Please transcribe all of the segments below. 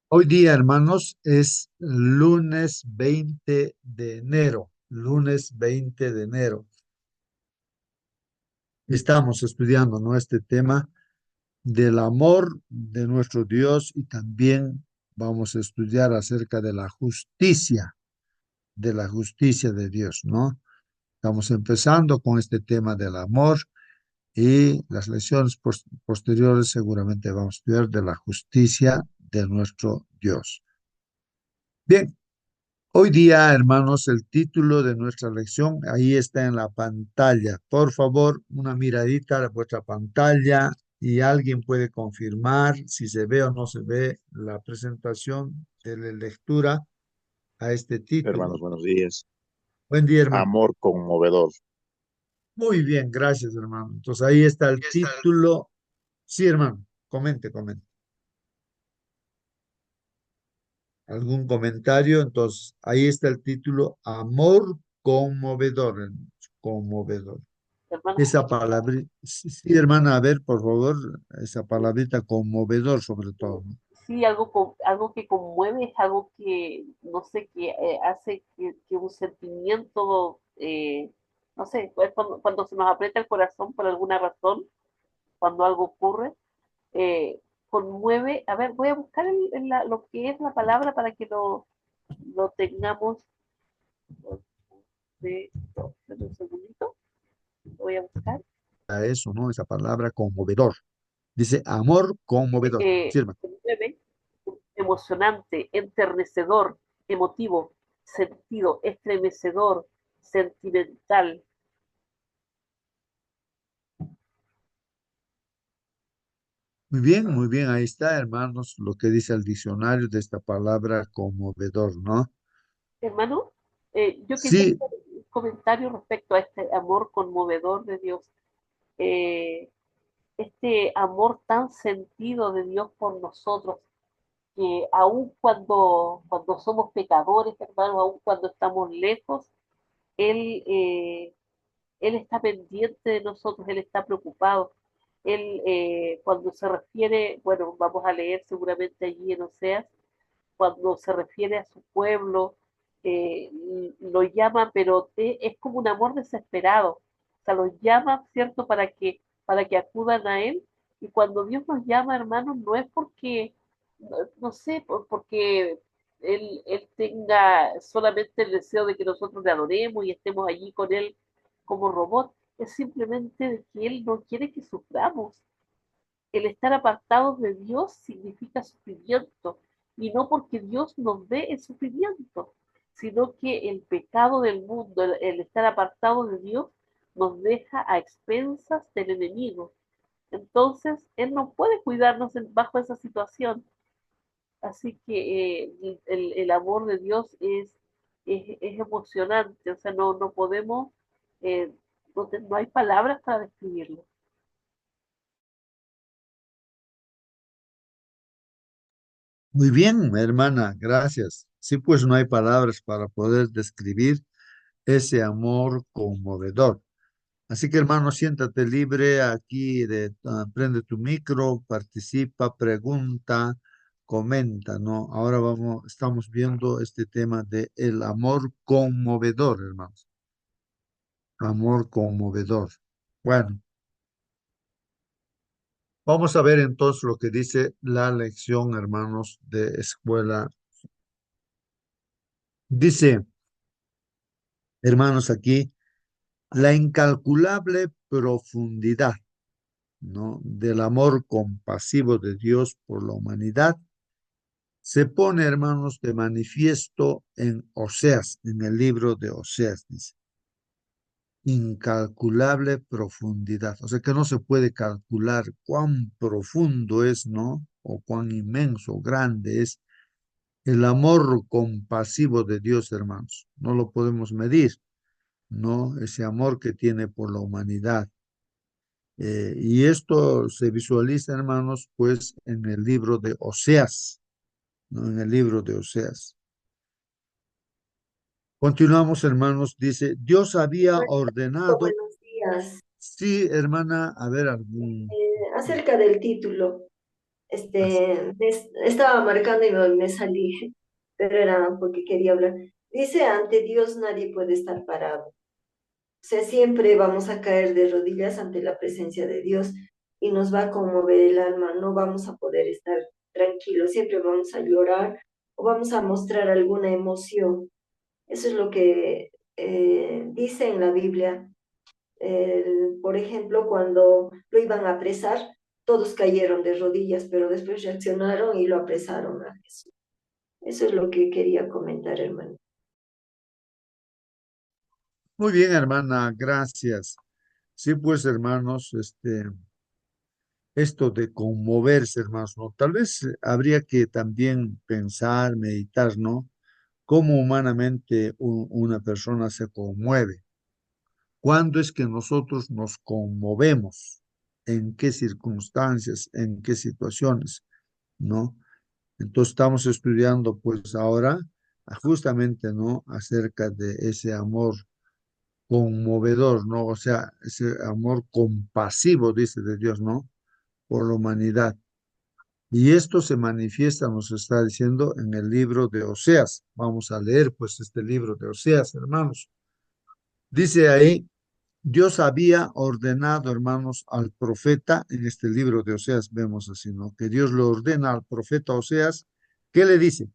Hoy día, hermanos, es lunes 20 de enero. Lunes 20 de enero. Estamos estudiando, ¿no? Este tema del amor de nuestro Dios y también vamos a estudiar acerca de la justicia de Dios, ¿no? Estamos empezando con este tema del amor y las lecciones posteriores seguramente vamos a estudiar de la justicia de nuestro Dios. Bien. Hoy día, hermanos, el título de nuestra lección ahí está en la pantalla. Por favor, una miradita a vuestra pantalla y alguien puede confirmar si se ve o no se ve la presentación de la lectura a este título. Hermanos, buenos días. Buen día, hermano. Amor conmovedor. Muy bien, gracias, hermano. Entonces ahí está el título. Sí, hermano, comente. ¿Algún comentario? Entonces ahí está el título, Amor conmovedor, hermanos, conmovedor. Hermano, Esa palabra, sí, sí, hermana, a ver, por favor, esa palabrita conmovedor sobre todo, ¿no? sí, algo que conmueve, es algo que, no sé, que hace que un sentimiento, no sé, pues cuando se nos aprieta el corazón por alguna razón, cuando algo ocurre, eh, conmueve. A ver, voy a buscar lo que es la palabra para que lo tengamos. Un segundito, lo voy a buscar. A eso, ¿no? Esa palabra conmovedor. Dice amor conmovedor. Sí, hermano. Conmueve, emocionante, enternecedor, emotivo, sentido, estremecedor, sentimental. Muy bien, ahí está, hermanos, lo que dice el diccionario de esta palabra conmovedor, ¿no? Hermano, yo quería Sí, hacer un comentario respecto a este amor conmovedor de Dios. Eh, este amor tan sentido de Dios por nosotros, que aun cuando somos pecadores, hermanos, aun cuando estamos lejos, Él, Él está pendiente de nosotros, Él está preocupado. Él, cuando se refiere, bueno, vamos a leer seguramente allí en Oseas, cuando se refiere a su pueblo, eh, lo llama, pero es como un amor desesperado. O sea, los llama, ¿cierto?, para que acudan a Él. Y cuando Dios nos llama, hermanos, no es porque, no sé, porque él tenga solamente el deseo de que nosotros le adoremos y estemos allí con Él como robot. Es simplemente que Él no quiere que suframos. El estar apartados de Dios significa sufrimiento, y no porque Dios nos dé el sufrimiento, sino que el pecado del mundo, el estar apartado de Dios, nos deja a expensas del enemigo. Entonces, Él no puede cuidarnos bajo esa situación. Así que el amor de Dios es emocionante, o sea, no podemos, eh, no hay palabras para describirlo. muy bien, hermana, gracias. Sí, pues no hay palabras para poder describir ese amor conmovedor. Así que, hermano, siéntate libre aquí prende tu micro, participa, pregunta, comenta, ¿no? Ahora estamos viendo este tema de el amor conmovedor, hermanos. Amor conmovedor. Bueno, vamos a ver entonces lo que dice la lección, hermanos, de escuela. Dice, hermanos, aquí, la incalculable profundidad, ¿no? Del amor compasivo de Dios por la humanidad se pone, hermanos, de manifiesto en Oseas, en el libro de Oseas, dice, incalculable profundidad. O sea que no se puede calcular cuán profundo es, ¿no? O cuán inmenso, grande es el amor compasivo de Dios, hermanos. No lo podemos medir, ¿no? Ese amor que tiene por la humanidad. Y esto se visualiza, hermanos, pues en el libro de Oseas, ¿no? En el libro de Oseas. Continuamos, hermanos. Dice, Dios había ordenado, Buenos días. sí, hermana, a ver, algún... Acerca del título. Así. Estaba marcando y me salí, pero era porque quería hablar. Dice, ante Dios nadie puede estar parado. O sea, siempre vamos a caer de rodillas ante la presencia de Dios y nos va a conmover el alma, no vamos a poder estar tranquilos, siempre vamos a llorar o vamos a mostrar alguna emoción. Eso es lo que dice en la Biblia. Por ejemplo, cuando lo iban a apresar, todos cayeron de rodillas, pero después reaccionaron y lo apresaron a Jesús. Eso es lo que quería comentar, hermano. Muy bien, hermana, gracias. Sí, pues, hermanos, esto de conmoverse, hermanos, ¿no? Tal vez habría que también pensar, meditar, ¿no? Cómo humanamente una persona se conmueve. ¿Cuándo es que nosotros nos conmovemos? ¿En qué circunstancias? ¿En qué situaciones? ¿No? Entonces estamos estudiando pues ahora justamente, ¿no? Acerca de ese amor conmovedor, ¿no? O sea, ese amor compasivo, dice de Dios, ¿no? Por la humanidad. Y esto se manifiesta, nos está diciendo en el libro de Oseas. Vamos a leer pues este libro de Oseas, hermanos. Dice ahí, Dios había ordenado, hermanos, al profeta, en este libro de Oseas vemos así, ¿no? Que Dios le ordena al profeta Oseas, ¿qué le dice?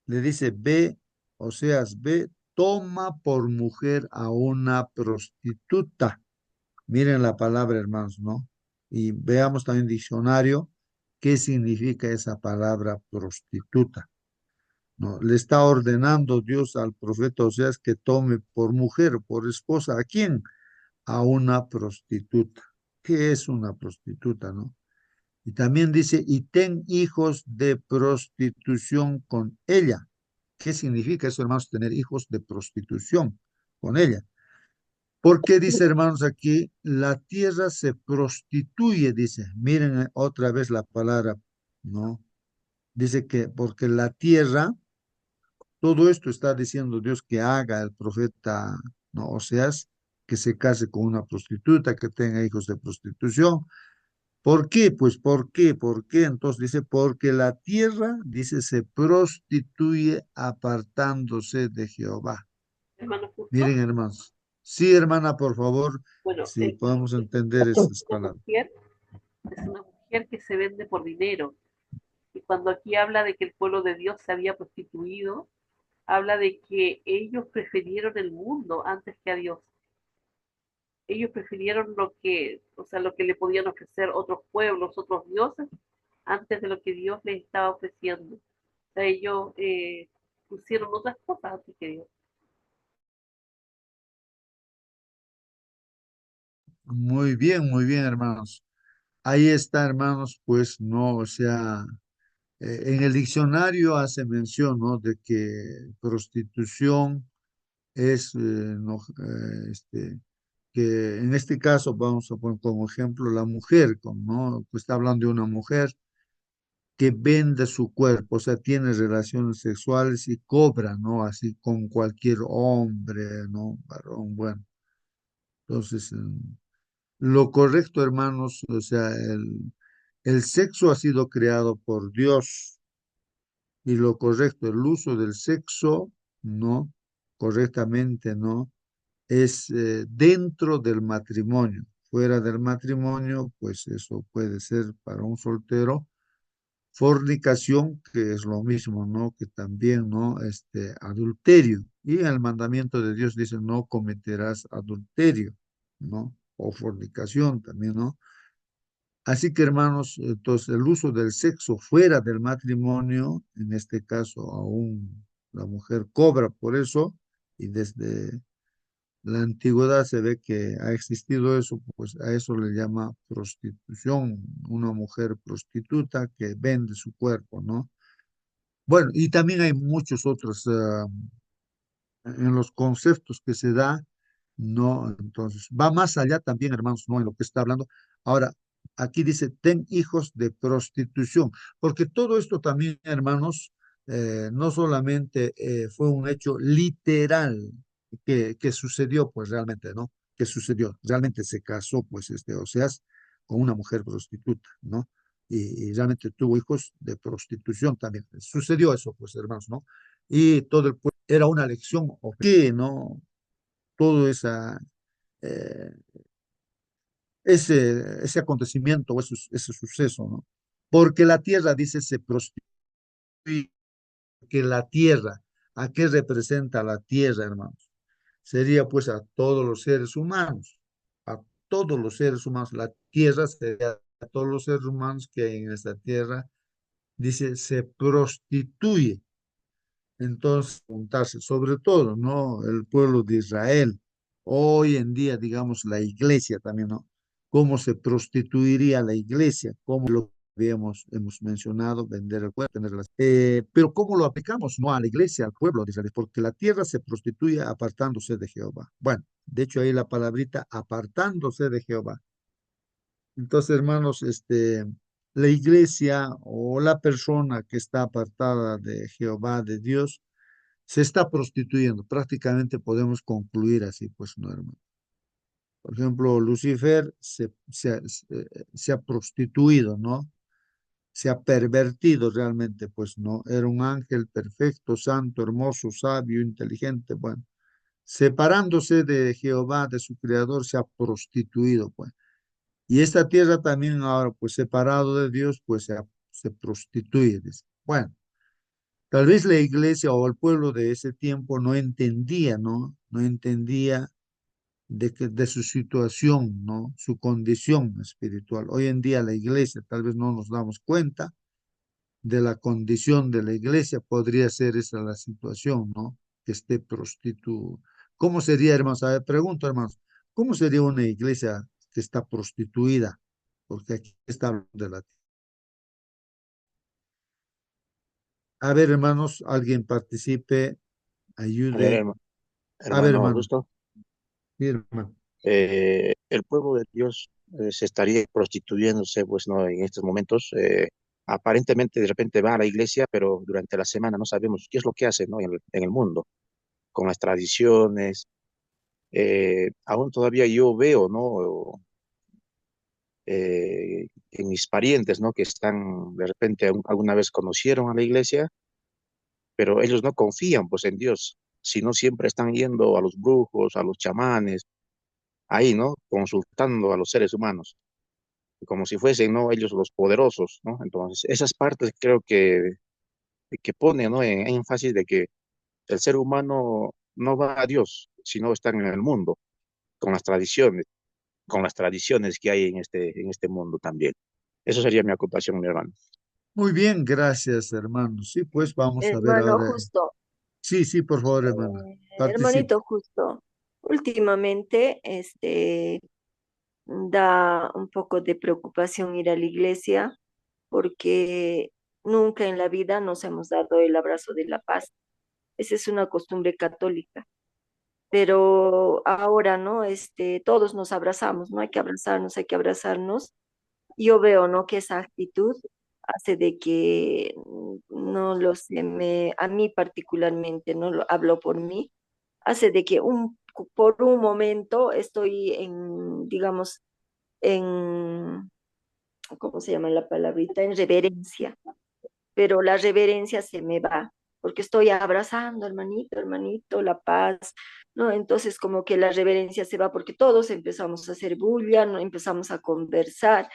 Le dice, ve, Oseas, ve, toma por mujer a una prostituta. Miren la palabra, hermanos, ¿no? Y veamos también diccionario, qué significa esa palabra prostituta, ¿no? Le está ordenando Dios al profeta Oseas que tome por mujer, por esposa, ¿a quién? A una prostituta. ¿Qué es una prostituta, no? Y también dice, y ten hijos de prostitución con ella. ¿Qué significa eso, hermanos, tener hijos de prostitución con ella? Porque dice, hermanos, aquí, la tierra se prostituye, dice. Miren otra vez la palabra, ¿no? Dice que porque la tierra, todo esto está diciendo Dios que haga el profeta, ¿no? Oseas, que se case con una prostituta, que tenga hijos de prostitución. ¿Por qué? Pues, ¿por qué? ¿Por qué? Entonces dice, porque la tierra, dice, se prostituye apartándose de Jehová. hermano justo. Miren, hermanos. Sí, hermana, por favor, Bueno, si podemos entender estas una palabras. mujer es una mujer que se vende por dinero. Y cuando aquí habla de que el pueblo de Dios se había prostituido, habla de que ellos prefirieron el mundo antes que a Dios. Ellos prefirieron lo que, o sea, lo que le podían ofrecer otros pueblos, otros dioses, antes de lo que Dios les estaba ofreciendo. O sea, ellos pusieron otras cosas antes que Dios. Muy bien, hermanos. Ahí está, hermanos, pues no, o sea, en el diccionario hace mención, ¿no? De que prostitución es, no, que en este caso vamos a poner como ejemplo la mujer, ¿no? Pues está hablando de una mujer que vende su cuerpo, o sea, tiene relaciones sexuales y cobra, ¿no? Así con cualquier hombre, ¿no? Varón, bueno. Entonces, lo correcto, hermanos, o sea, el sexo ha sido creado por Dios y lo correcto, el uso del sexo, ¿no? Correctamente, ¿no? Es dentro del matrimonio. Fuera del matrimonio, pues eso puede ser para un soltero. Fornicación, que es lo mismo, ¿no? Que también, ¿no? Adulterio. Y el mandamiento de Dios dice, no cometerás adulterio, ¿no? O fornicación también, ¿no? Así que, hermanos, entonces el uso del sexo fuera del matrimonio, en este caso aún la mujer cobra por eso, y desde la antigüedad se ve que ha existido eso, pues a eso le llama prostitución, una mujer prostituta que vende su cuerpo, ¿no? Bueno, y también hay muchos otros en los conceptos que se da, no, entonces va más allá también, hermanos, no en lo que está hablando. Ahora, aquí dice, ten hijos de prostitución, porque todo esto también, hermanos, no solamente fue un hecho literal que sucedió, pues realmente, ¿no? Que sucedió, realmente se casó, pues, Oseas con una mujer prostituta, ¿no? y realmente tuvo hijos de prostitución también. Sucedió eso, pues, hermanos, ¿no? Y todo el pueblo era una lección, ¿o qué, no? Todo eh, ese acontecimiento o ese suceso, ¿no? Porque la tierra, dice, se prostituye, que la tierra, ¿a qué representa la tierra, hermanos? Sería pues a todos los seres humanos, a todos los seres humanos. La tierra sería a todos los seres humanos que hay en esta tierra, dice, se prostituye. Entonces, preguntarse, sobre todo, ¿no? El pueblo de Israel, hoy en día, digamos, la iglesia también, ¿no? ¿Cómo se prostituiría la iglesia? ¿Cómo lo hemos mencionado, vender el cuerpo, tener las... pero ¿cómo lo aplicamos? No a la iglesia, al pueblo de Israel, porque la tierra se prostituye apartándose de Jehová. Bueno, de hecho ahí la palabrita apartándose de Jehová. Entonces, hermanos, la iglesia o la persona que está apartada de Jehová, de Dios, se está prostituyendo. Prácticamente podemos concluir así, pues, no, hermano. Por ejemplo, Lucifer se ha prostituido, ¿no? Se ha pervertido realmente, pues, ¿no? Era un ángel perfecto, santo, hermoso, sabio, inteligente, bueno. Separándose de Jehová, de su creador, se ha prostituido, pues. Y esta tierra también ahora, pues, separado de Dios, pues, se prostituye, dice. Bueno. Tal vez la iglesia o el pueblo de ese tiempo no entendía, ¿no? No entendía de su situación, ¿no? Su condición espiritual. Hoy en día la iglesia, tal vez no nos damos cuenta de la condición de la iglesia, podría ser esa la situación, ¿no? Que esté prostituida. ¿Cómo sería, hermanos? A ver, pregunto, hermanos, ¿cómo sería una iglesia que está prostituida? Porque aquí está hablando de la... A ver, hermanos, alguien participe, A ver, ayude. A ver, hermano hermano. Augusto, Sí, hermano. el pueblo de Dios se estaría prostituyéndose, pues, ¿no? En estos momentos, aparentemente de repente va a la iglesia, pero durante la semana no sabemos qué es lo que hace, ¿no? En el mundo, con las tradiciones. Aún todavía yo veo, ¿no? En mis parientes, ¿no? Que están, de repente, alguna vez conocieron a la iglesia, pero ellos no confían, pues, en Dios, sino siempre están yendo a los brujos, a los chamanes, ahí, ¿no? Consultando a los seres humanos, como si fuesen, ¿no? Ellos los poderosos, ¿no? Entonces, esas partes creo que pone, ¿no? En énfasis de que el ser humano no va a Dios, sino está en el mundo, con con las tradiciones que hay en este mundo también. Eso sería mi acotación, mi hermano. Muy bien, gracias, hermano. Sí, pues vamos a ver Hermano, ahora. justo, Sí, sí, por favor, hermana. Participe. hermanito, justo, últimamente, da un poco de preocupación ir a la iglesia porque nunca en la vida nos hemos dado el abrazo de la paz. Esa es una costumbre católica. Pero ahora, ¿no? Todos nos abrazamos, ¿no? Hay que abrazarnos, hay que abrazarnos. Yo veo, ¿no? Que esa actitud hace de que, no lo sé, a mí particularmente, no lo hablo por mí, hace de que por un momento estoy en, digamos, en, ¿cómo se llama la palabrita? En reverencia, pero la reverencia se me va, porque estoy abrazando, hermanito, hermanito, la paz, ¿no? Entonces como que la reverencia se va porque todos empezamos a hacer bulla, ¿no? Empezamos a conversar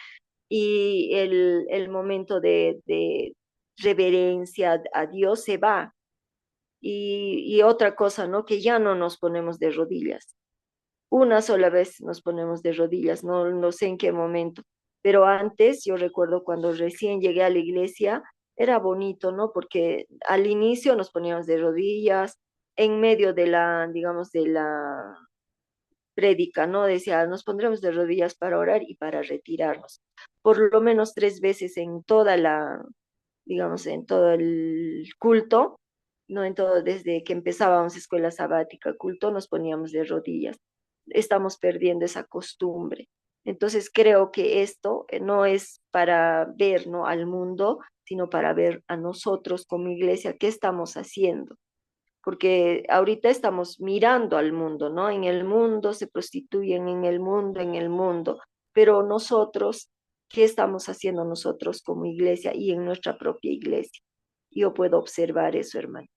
y el momento de reverencia a Dios se va. Y otra cosa, ¿no? Que ya no nos ponemos de rodillas. Una sola vez nos ponemos de rodillas, no sé en qué momento, pero antes yo recuerdo cuando recién llegué a la iglesia, era bonito, ¿no? Porque al inicio nos poníamos de rodillas, en medio de la, digamos, de la prédica, ¿no? Decía, nos pondremos de rodillas para orar y para retirarnos. Por lo menos 3 veces en toda la, digamos, en todo el culto, ¿no? En todo, desde que empezábamos escuela sabática, culto, nos poníamos de rodillas. Estamos perdiendo esa costumbre. Entonces creo que esto no es para ver, ¿no? Al mundo, sino para ver a nosotros como iglesia qué estamos haciendo, porque ahorita estamos mirando al mundo, ¿no? En el mundo se prostituyen, en el mundo, pero nosotros, qué estamos haciendo nosotros como iglesia y en nuestra propia iglesia. Yo puedo observar eso, hermano.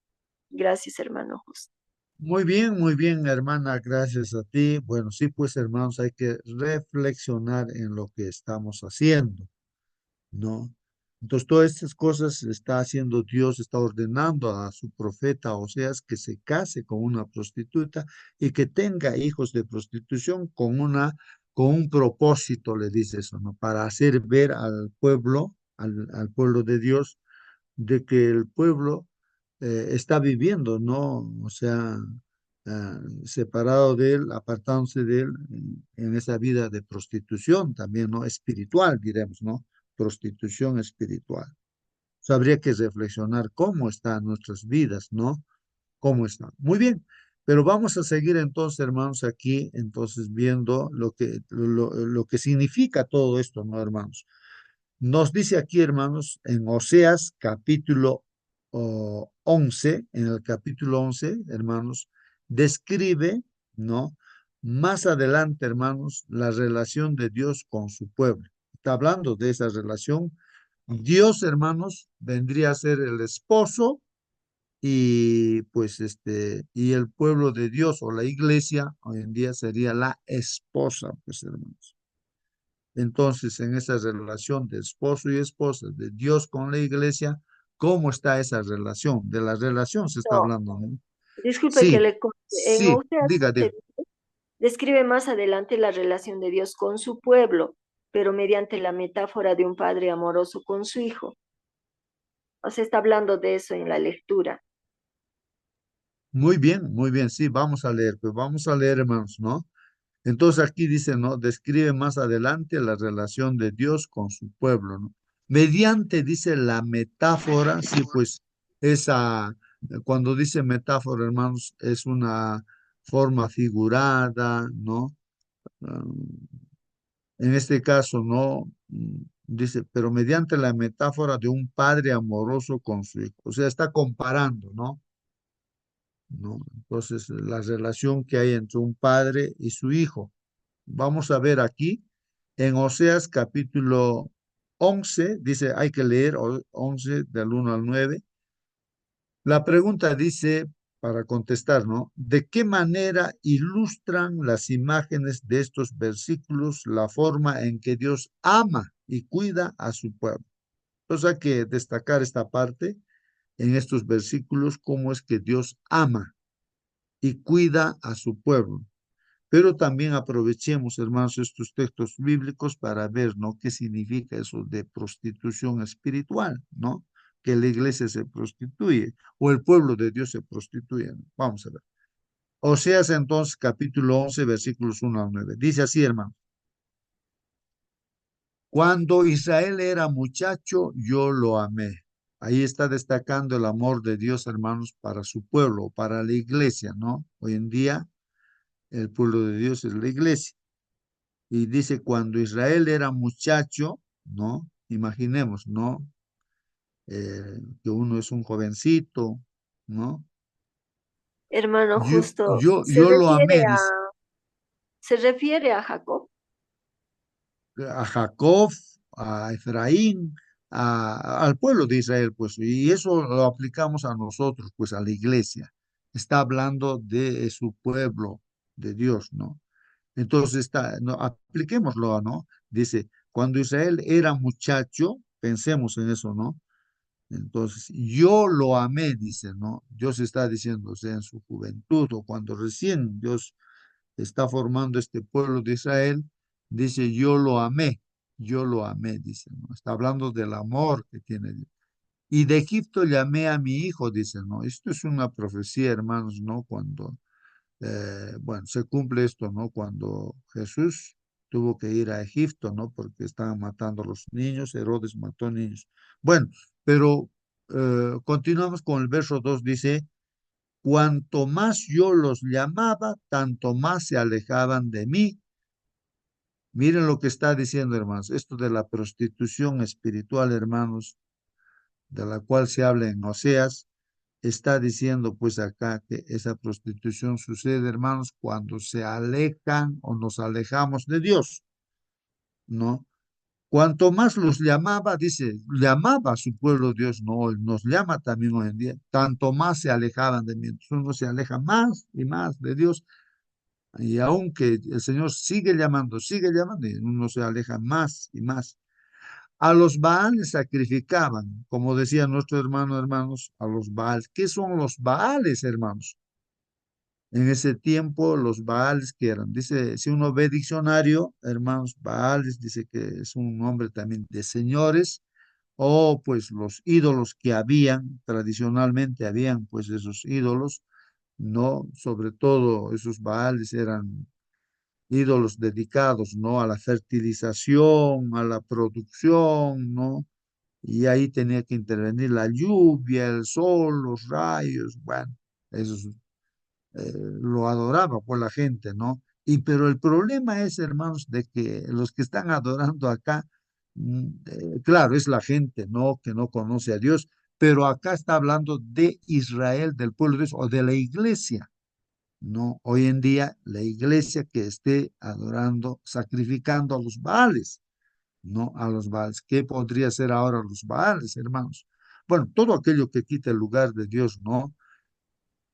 Gracias, hermano José. Muy bien, hermana, gracias a ti. Bueno, sí, pues hermanos, hay que reflexionar en lo que estamos haciendo, ¿no? Entonces, todas estas cosas está haciendo Dios, está ordenando a su profeta Oseas que se case con una prostituta y que tenga hijos de prostitución con un propósito, le dice eso, ¿no? Para hacer ver al pueblo, al pueblo de Dios, de que el pueblo está viviendo, ¿no? O sea, separado de él, apartándose de él en esa vida de prostitución también, ¿no? Espiritual, diremos, ¿no? Prostitución espiritual. O sea, habría que reflexionar cómo están nuestras vidas, ¿no? ¿Cómo están? Muy bien, pero vamos a seguir entonces, hermanos, aquí, entonces viendo lo que significa todo esto, ¿no, hermanos? Nos dice aquí, hermanos, en Oseas capítulo 11, en el capítulo 11, hermanos, describe, ¿no? Más adelante, hermanos, la relación de Dios con su pueblo. Está hablando de esa relación. Dios, hermanos, vendría a ser el esposo y pues y el pueblo de Dios o la iglesia hoy en día sería la esposa, pues hermanos. Entonces, en esa relación de esposo y esposa, de Dios con la iglesia, ¿cómo está esa relación? De la relación se está No, hablando, ¿no? disculpe que Sí, le corte. En sí, Oseas diga, diga. describe más adelante la relación de Dios con su pueblo, pero mediante la metáfora de un padre amoroso con su hijo. O sea, está hablando de eso en la lectura. Muy bien, sí, vamos a leer, pues vamos a leer, hermanos, ¿no? Entonces aquí dice, ¿no? Describe más adelante la relación de Dios con su pueblo, ¿no? Mediante, dice la metáfora, sí, pues esa, cuando dice metáfora, hermanos, es una forma figurada, ¿no? Ah, en este caso, ¿no? Dice, pero mediante la metáfora de un padre amoroso con su hijo. O sea, está comparando, ¿no? ¿No? Entonces, la relación que hay entre un padre y su hijo. Vamos a ver aquí en Oseas capítulo 11, dice, hay que leer 11 del 1 al 9. La pregunta dice, para contestar, ¿no? ¿De qué manera ilustran las imágenes de estos versículos la forma en que Dios ama y cuida a su pueblo? Entonces hay que destacar esta parte en estos versículos, cómo es que Dios ama y cuida a su pueblo. Pero también aprovechemos, hermanos, estos textos bíblicos para ver, ¿no? ¿Qué significa eso de prostitución espiritual, ¿no? Que la iglesia se prostituye o el pueblo de Dios se prostituye, ¿no? Vamos a ver. Oseas entonces, capítulo 11, versículos 1 al 9. Dice así, hermano. Cuando Israel era muchacho, yo lo amé. Ahí está destacando el amor de Dios, hermanos, para su pueblo, para la iglesia, ¿no? Hoy en día, el pueblo de Dios es la iglesia. Y dice, cuando Israel era muchacho, ¿no? Imaginemos, ¿no? Que uno es un jovencito, ¿no? Hermano, Yo, justo yo, yo lo amé, dice, se refiere a Jacob. a Jacob, a Efraín, al pueblo de Israel, pues, y eso lo aplicamos a nosotros, pues, a la iglesia. Está hablando de su pueblo, de Dios, ¿no? Entonces, no, apliquémoslo, ¿no? Dice, cuando Israel era muchacho, pensemos en eso, ¿no? Entonces, yo lo amé, dice, ¿no? Dios está diciendo, o sea, en su juventud o cuando recién Dios está formando este pueblo de Israel, dice, yo lo amé, dice, ¿no? Está hablando del amor que tiene Dios. Y de Egipto llamé a mi hijo, dice, ¿no? Esto es una profecía, hermanos, ¿no? Cuando bueno, se cumple esto, ¿no? Cuando Jesús tuvo que ir a Egipto, ¿no? Porque estaban matando a los niños, Herodes mató niños. Bueno, pero continuamos con el verso 2, dice, cuanto más yo los llamaba, tanto más se alejaban de mí. Miren lo que está diciendo, hermanos, esto de la prostitución espiritual, hermanos, de la cual se habla en Oseas, está diciendo pues acá que esa prostitución sucede, hermanos, cuando se alejan o nos alejamos de Dios, ¿no? Cuanto más los llamaba, dice, llamaba a su pueblo Dios, no, nos llama también hoy en día, tanto más se alejaban de mí. Entonces uno se aleja más y más de Dios, y aunque el Señor sigue llamando, y uno se aleja más y más. A los Baales sacrificaban, como decía nuestro hermano, hermanos, a los Baales. ¿Qué son los Baales, hermanos? En ese tiempo, los Baales que eran, dice, si uno ve diccionario, hermanos, Baales, dice que es un nombre también de señores, o pues los ídolos que habían, tradicionalmente habían pues esos ídolos, ¿no? Sobre todo esos Baales eran ídolos dedicados, ¿no? A la fertilización, a la producción, ¿no? Y ahí tenía que intervenir la lluvia, el sol, los rayos, bueno, eso lo adoraba por la gente, ¿no? Y pero el problema es, hermanos, de que los que están adorando acá, claro, es la gente, ¿no? Que no conoce a Dios, pero acá está hablando de Israel, del pueblo de Dios o de la iglesia, ¿no? Hoy en día, la iglesia que esté adorando, sacrificando a los Baales, ¿no? A los Baales. ¿Qué podría ser ahora los Baales, hermanos? Bueno, todo aquello que quita el lugar de Dios, ¿no?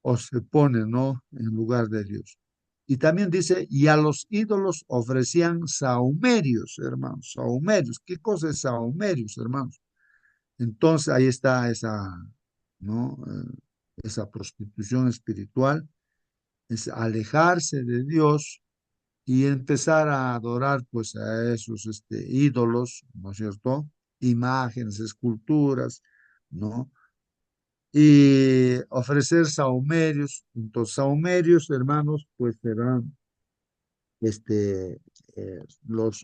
O se pone, ¿no? En lugar de Dios. Y también dice, y a los ídolos ofrecían sahumerios, hermanos, sahumerios. ¿Qué cosa es sahumerios, hermanos? Entonces ahí está esa, ¿no? Esa prostitución espiritual, es alejarse de Dios y empezar a adorar pues a esos ídolos, ¿no es cierto? Imágenes, esculturas, ¿no? Y ofrecer sahumerios. Entonces, sahumerios, hermanos, pues serán los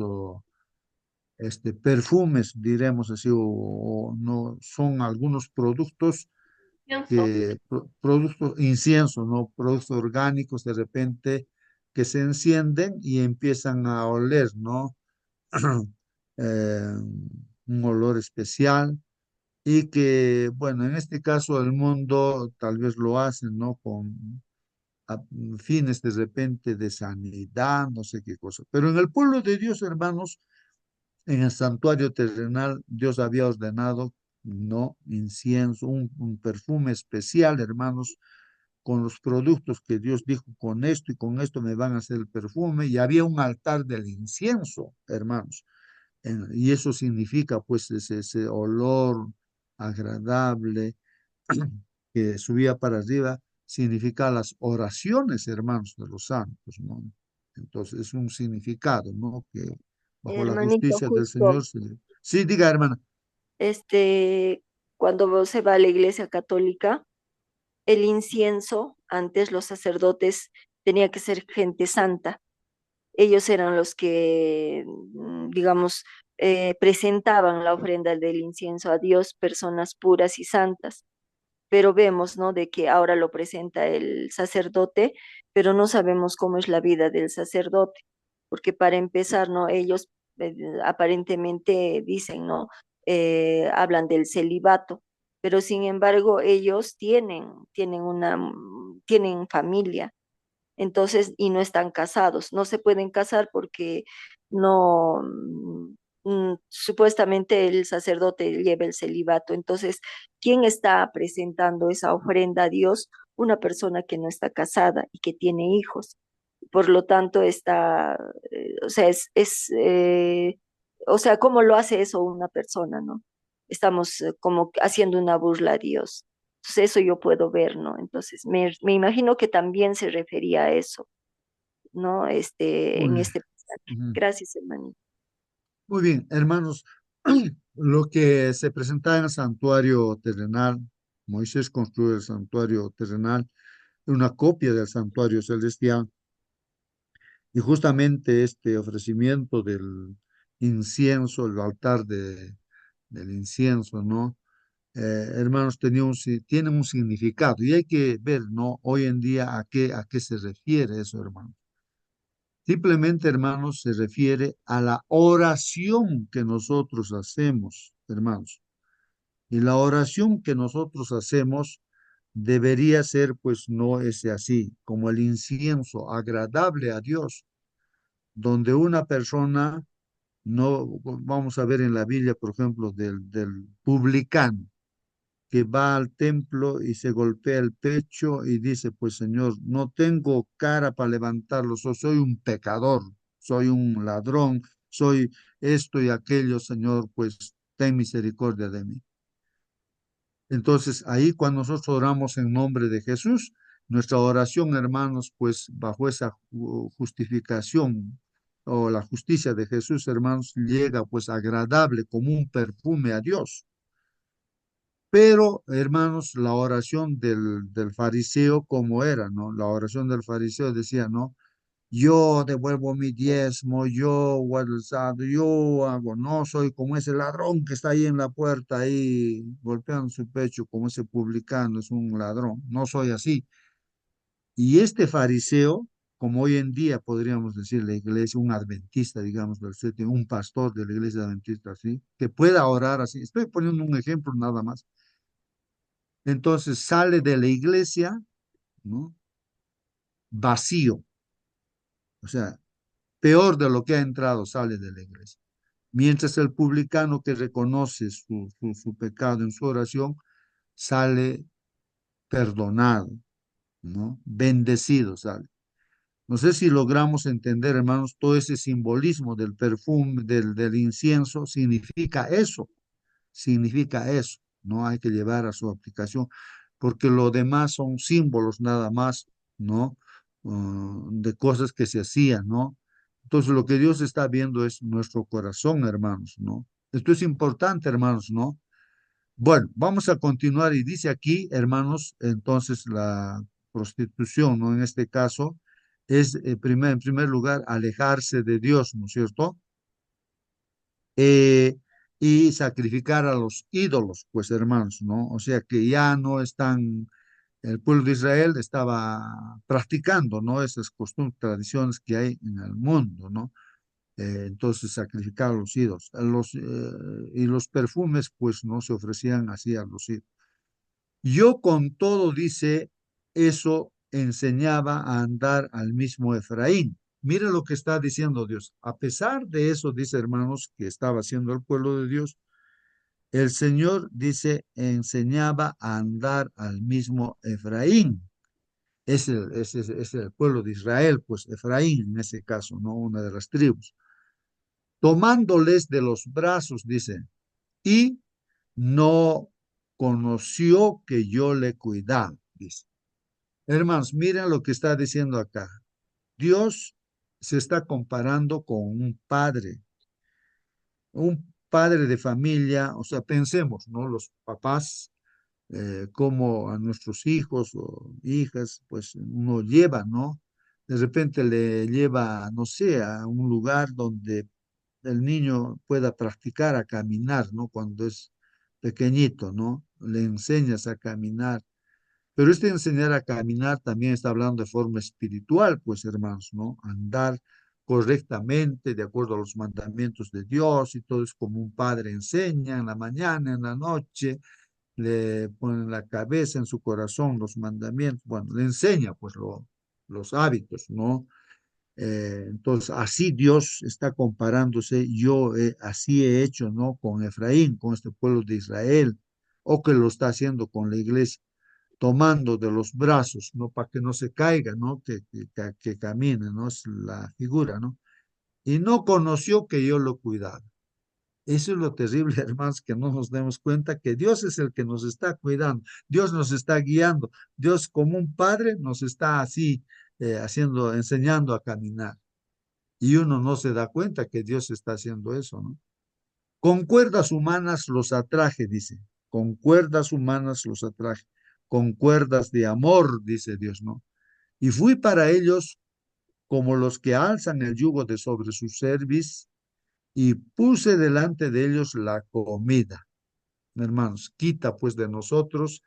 perfumes, diremos así, o no, son algunos productos Pienso, productos, incienso, ¿no? Productos orgánicos de repente que se encienden y empiezan a oler, ¿no? Eh, un olor especial y que, bueno, en este caso el mundo tal vez lo hacen, ¿no? Con a- fines de repente de sanidad, no sé qué cosa. Pero en el pueblo de Dios, hermanos, en el santuario terrenal, Dios había ordenado, no, incienso, un perfume especial, hermanos, con los productos que Dios dijo, con esto me van a hacer el perfume, y había un altar del incienso, hermanos. Y eso significa, pues, ese olor agradable que subía para arriba, significa las oraciones, hermanos, de los santos, ¿no? Entonces, es un significado, ¿no? Que bajo la Hermanito, justicia del justo, Señor Sí, diga, hermana. este, cuando se va a la iglesia católica, el incienso, antes los sacerdotes tenía que ser gente santa. Ellos eran los que, digamos, presentaban la ofrenda del incienso a Dios, personas puras y santas. Pero vemos, ¿no? De que ahora lo presenta el sacerdote, pero no sabemos cómo es la vida del sacerdote, porque para empezar, ¿no? Ellos aparentemente dicen, ¿no? Hablan del celibato, pero sin embargo ellos tienen familia, entonces, y no están casados, no se pueden casar porque no, supuestamente el sacerdote lleva el celibato. Entonces, ¿quién está presentando esa ofrenda a Dios? Una persona que no está casada y que tiene hijos. Por lo tanto, o sea, o sea, ¿cómo lo hace eso una persona, no? Estamos como haciendo una burla a Dios. Entonces, eso yo puedo ver, ¿no? Entonces, me imagino que también se refería a eso, ¿no? En Muy, este pasaje. ujú. Gracias, hermanito. Muy bien, hermanos, lo que se presentaba en el santuario terrenal, Moisés construyó el santuario terrenal, una copia del santuario celestial. Y justamente este ofrecimiento del incienso, el altar del incienso, ¿no? Hermanos, tiene un significado y hay que ver, ¿no? Hoy en día a qué se refiere eso, hermanos. Simplemente, hermanos, se refiere a la oración que nosotros hacemos, hermanos. Y la oración que nosotros hacemos debería ser, pues, no ese así, como el incienso agradable a Dios, donde una persona No, vamos a ver en la Biblia, por ejemplo, del publicano que va al templo y se golpea el pecho y dice, pues Señor, no tengo cara para levantarlo, soy un pecador, soy un ladrón, soy esto y aquello, Señor, pues ten misericordia de mí. Entonces, ahí cuando nosotros oramos en nombre de Jesús, nuestra oración, hermanos, pues bajo esa justificación o la justicia de Jesús, hermanos, llega pues agradable como un perfume a Dios. Pero, hermanos, la oración del fariseo, ¿cómo era, no? La oración del fariseo decía, ¿no? Yo devuelvo mi diezmo, yo guardo el sábado, yo hago, no soy como ese ladrón que está ahí en la puerta, ahí golpeando su pecho, como ese publicano, es un ladrón, no soy así. Y este fariseo, como hoy en día podríamos decir la iglesia, un adventista, digamos, del séptimo, un pastor de la iglesia adventista, así, que pueda orar así. Estoy poniendo un ejemplo nada más. Entonces sale de la iglesia, ¿no? Vacío, o sea, peor de lo que ha entrado, sale de la iglesia. Mientras el publicano que reconoce su pecado en su oración sale perdonado, ¿no? Bendecido sale. No sé si logramos entender, hermanos, todo ese simbolismo del perfume, del incienso, significa eso, no hay que llevar a su aplicación, porque lo demás son símbolos nada más, ¿no? De cosas que se hacían, ¿no? Entonces lo que Dios está viendo es nuestro corazón, hermanos, ¿no? Esto es importante, hermanos, ¿no? Bueno, vamos a continuar y dice aquí, hermanos, entonces la prostitución, ¿no? En este caso es, en primer lugar, alejarse de Dios, ¿no es cierto? eh, y sacrificar a los ídolos, pues hermanos, ¿no? O sea que ya no están, el pueblo de Israel estaba practicando, ¿no? Esas costumbres, tradiciones que hay en el mundo, ¿no? Entonces sacrificar a los ídolos. Y los perfumes, pues no se ofrecían así a los ídolos. Yo con todo, dice, eso enseñaba a andar al mismo Efraín. Mira lo que está diciendo Dios. A pesar de eso, dice hermanos, que estaba haciendo el pueblo de Dios, el Señor, dice, enseñaba a andar al mismo Efraín. Es el pueblo de Israel, pues Efraín en ese caso, no una de las tribus. Tomándoles de los brazos, dice, y no conoció que yo le cuidaba, dice. Hermanos, miren lo que está diciendo acá. Dios se está comparando con un padre de familia, o sea, pensemos, ¿no? Los papás, como a nuestros hijos o hijas, pues uno lleva, ¿no? De repente le lleva, no sé, a un lugar donde el niño pueda practicar a caminar, ¿no? Cuando es pequeñito, ¿no? Le enseñas a caminar. Pero este enseñar a caminar también está hablando de forma espiritual, pues hermanos, ¿no? Andar correctamente, de acuerdo a los mandamientos de Dios, y todo es como un padre enseña en la mañana, en la noche, le pone en la cabeza, en su corazón los mandamientos, bueno, le enseña pues los hábitos, ¿no? Entonces, así Dios está comparándose, yo así he hecho, ¿no? Con Efraín, con este pueblo de Israel, o que lo está haciendo con la iglesia, tomando de los brazos, ¿no? Para que no se caiga, ¿no? Que camine, ¿no? Es la figura, ¿no? Y no conoció que yo lo cuidaba. Eso es lo terrible, hermanos, que no nos demos cuenta que Dios es el que nos está cuidando, Dios nos está guiando, Dios como un padre nos está así haciendo, enseñando a caminar. Y uno no se da cuenta que Dios está haciendo eso, ¿no? Con cuerdas humanas los atraje, dice. Con cuerdas humanas los atraje. Con cuerdas de amor, dice Dios, ¿no? Y fui para ellos como los que alzan el yugo de sobre su cerviz y puse delante de ellos la comida. Hermanos, quita pues de nosotros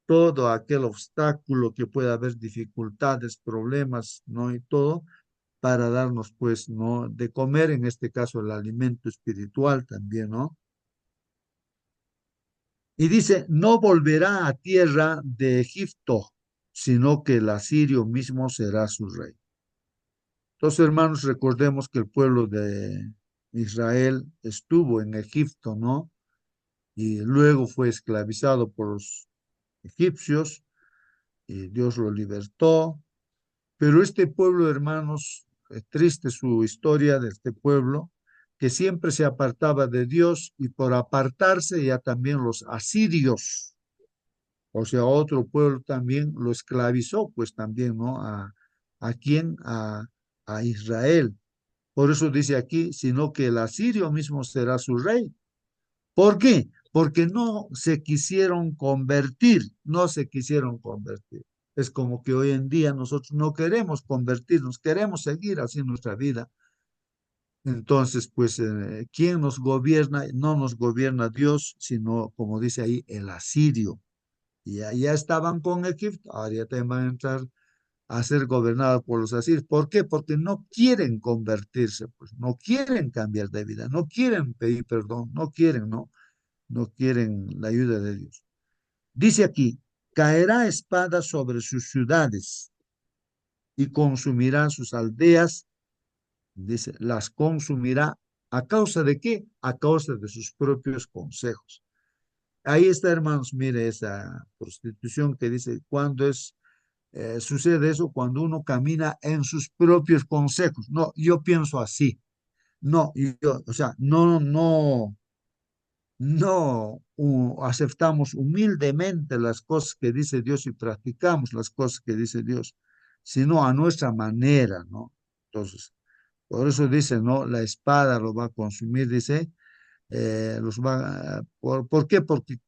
todo aquel obstáculo que pueda haber, dificultades, problemas, ¿no? Y todo, para darnos, pues, ¿no? De comer, en este caso, el alimento espiritual también, ¿no? Y dice, no volverá a tierra de Egipto, sino que el asirio mismo será su rey. Entonces, hermanos, recordemos que el pueblo Israel estuvo en Egipto, ¿no? Y luego fue esclavizado por los egipcios y Dios lo libertó. Pero este pueblo, hermanos, es triste su historia de este pueblo, que siempre se apartaba de Dios y por apartarse ya también los asirios, o sea, otro pueblo también lo esclavizó, pues también, ¿no? ¿A quién? A Israel. Por eso dice aquí, sino que el asirio mismo será su rey. ¿Por qué? Porque no se quisieron convertir, no se quisieron convertir. Es como que hoy en día nosotros no queremos convertirnos, queremos seguir así nuestra vida. Entonces, pues, ¿quién nos gobierna? No nos gobierna Dios, sino, como dice ahí, el asirio. Y ya estaban con Egipto, ahora ya también van a entrar a ser gobernados por los asirios. ¿Por qué? Porque no quieren convertirse, pues, no quieren cambiar de vida, no quieren pedir perdón, no quieren, ¿no? No quieren la ayuda de Dios. Dice aquí, caerá espada sobre sus ciudades y consumirá sus aldeas, dice, las consumirá. ¿A causa de qué? A causa de sus propios consejos. Ahí está, hermanos, mire esa prostitución que dice, cuando sucede eso, cuando uno camina en sus propios consejos. No, yo pienso así. No, o sea, no aceptamos humildemente las cosas que dice Dios y practicamos las cosas que dice Dios, sino a nuestra manera, ¿no? Entonces, por eso dice, ¿no? La espada lo va a consumir, dice, ¿por qué? Porque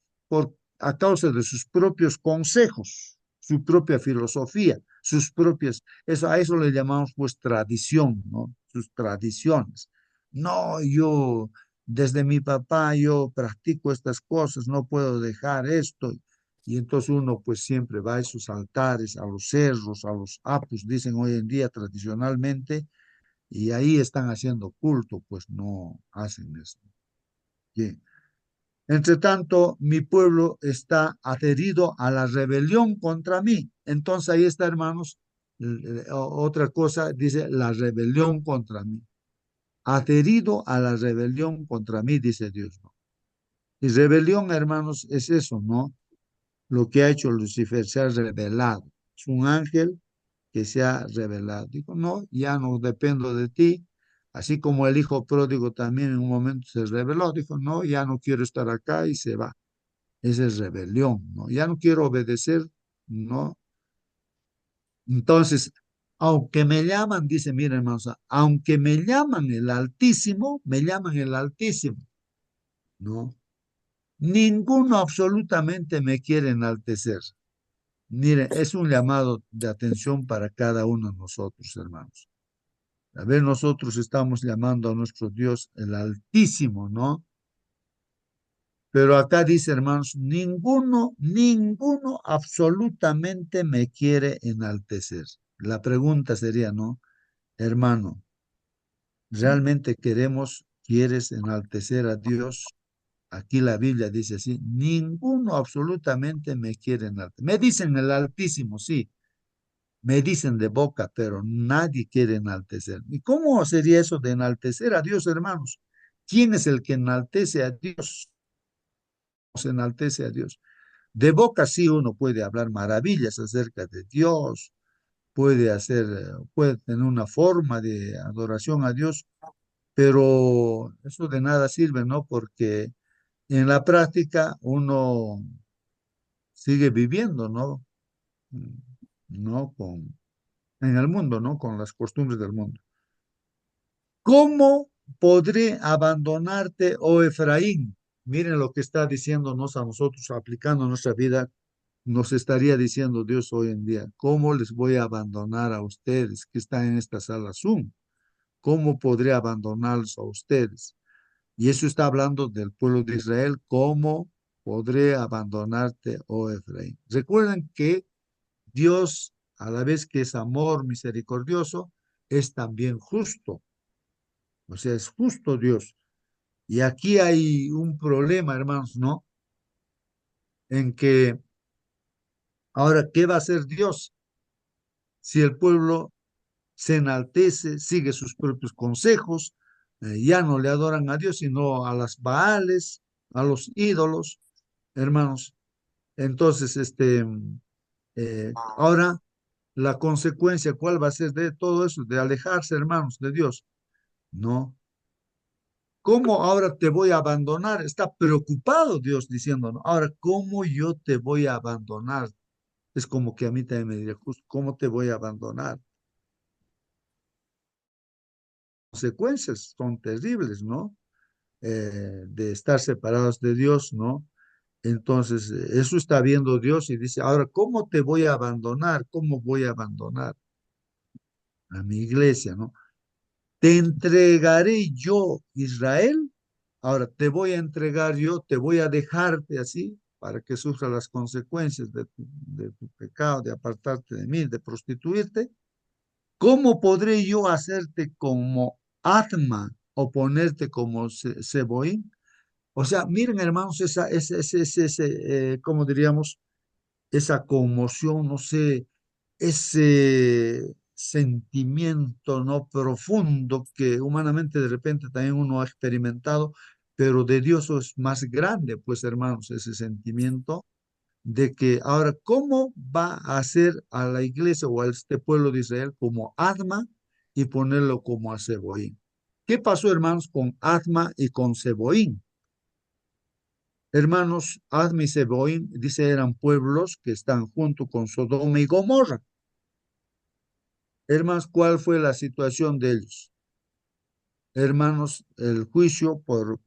a causa de sus propios consejos, su propia filosofía, sus propias, a eso le llamamos pues tradición, ¿no? Sus tradiciones. No, yo desde mi papá yo practico estas cosas, no puedo dejar esto. Y entonces uno pues siempre va a esos altares, a los cerros, a los apus, dicen hoy en día tradicionalmente, y ahí están haciendo culto, pues no hacen eso. Bien. Entre tanto, mi pueblo está adherido a la rebelión contra mí. Entonces ahí está, hermanos, otra cosa, dice la rebelión contra mí. Adherido a la rebelión contra mí, dice Dios, ¿no? Y rebelión, hermanos, es eso, ¿no? Lo que ha hecho Lucifer, se ha rebelado. Es un ángel que se ha rebelado. Dijo, no, ya no dependo de ti. Así como el hijo pródigo también en un momento se rebeló, dijo, no, ya no quiero estar acá y se va. Esa es rebelión, ¿no? Ya no quiero obedecer, ¿no? Entonces, aunque me llaman, dice, miren, hermanos, aunque me llaman el Altísimo, me llaman el Altísimo, ¿no? Ninguno absolutamente me quiere enaltecer. Miren, es un llamado de atención para cada uno de nosotros, hermanos. A ver, nosotros estamos llamando a nuestro Dios el Altísimo, ¿no? Pero acá dice, hermanos, ninguno absolutamente me quiere enaltecer. La pregunta sería, ¿no? Hermano, ¿realmente quieres enaltecer a Dios? Aquí la Biblia dice así, ninguno absolutamente me quiere enaltecer. Me dicen el Altísimo, sí, me dicen de boca, pero nadie quiere enaltecer. ¿Y cómo sería eso de enaltecer a Dios, hermanos? ¿Quién es el que enaltece a Dios? Se enaltece a Dios. De boca sí uno puede hablar maravillas acerca de Dios, puede tener una forma de adoración a Dios, pero eso de nada sirve, ¿no? Porque en la práctica uno sigue viviendo, ¿no? ¿No? En el mundo, ¿no? Con las costumbres del mundo. ¿Cómo podré abandonarte, oh Efraín? Miren lo que está diciéndonos a nosotros, aplicando nuestra vida, nos estaría diciendo Dios hoy en día. ¿Cómo les voy a abandonar a ustedes que están en esta sala Zoom? ¿Cómo podré abandonarlos a ustedes? Y eso está hablando del pueblo de Israel. ¿Cómo podré abandonarte, oh Efraín? Recuerden que Dios, a la vez que es amor misericordioso, es también justo. O sea, es justo Dios. Y aquí hay un problema, hermanos, ¿no? En que ahora, ¿qué va a hacer Dios si el pueblo se enaltece, sigue sus propios consejos, ya no le adoran a Dios, sino a las Baales, a los ídolos, hermanos. Entonces, ahora la consecuencia, ¿cuál va a ser de todo eso? De alejarse, hermanos, de Dios. No. ¿Cómo ahora te voy a abandonar? Está preocupado Dios diciendo, ¿no? Ahora, ¿cómo yo te voy a abandonar? Es como que a mí también me diría, justo, ¿cómo te voy a abandonar? Consecuencias son terribles, ¿no? De estar separados de Dios, ¿no? Entonces, eso está viendo Dios y dice, ahora, ¿cómo te voy a abandonar? ¿Cómo voy a abandonar a mi iglesia, ¿no? Te entregaré yo, Israel. Ahora te voy a entregar yo, te voy a dejarte así para que sufra las consecuencias de tu pecado, de apartarte de mí, de prostituirte. ¿Cómo podré yo hacerte como Atma o ponerte como Seboín? O sea, miren, hermanos, ¿cómo diríamos? Esa conmoción, no sé, ese sentimiento no profundo que humanamente de repente también uno ha experimentado, pero de Dios es más grande, pues hermanos, ese sentimiento de que ahora, ¿cómo va a hacer a la iglesia o a este pueblo de Israel como Adma y ponerlo como a Seboín? ¿Qué pasó, hermanos, con Adma y con Seboín? Hermanos, Adma y Seboín, dice, eran pueblos que están junto con Sodoma y Gomorra. Hermanos, ¿cuál fue la situación de ellos? Hermanos, el juicio por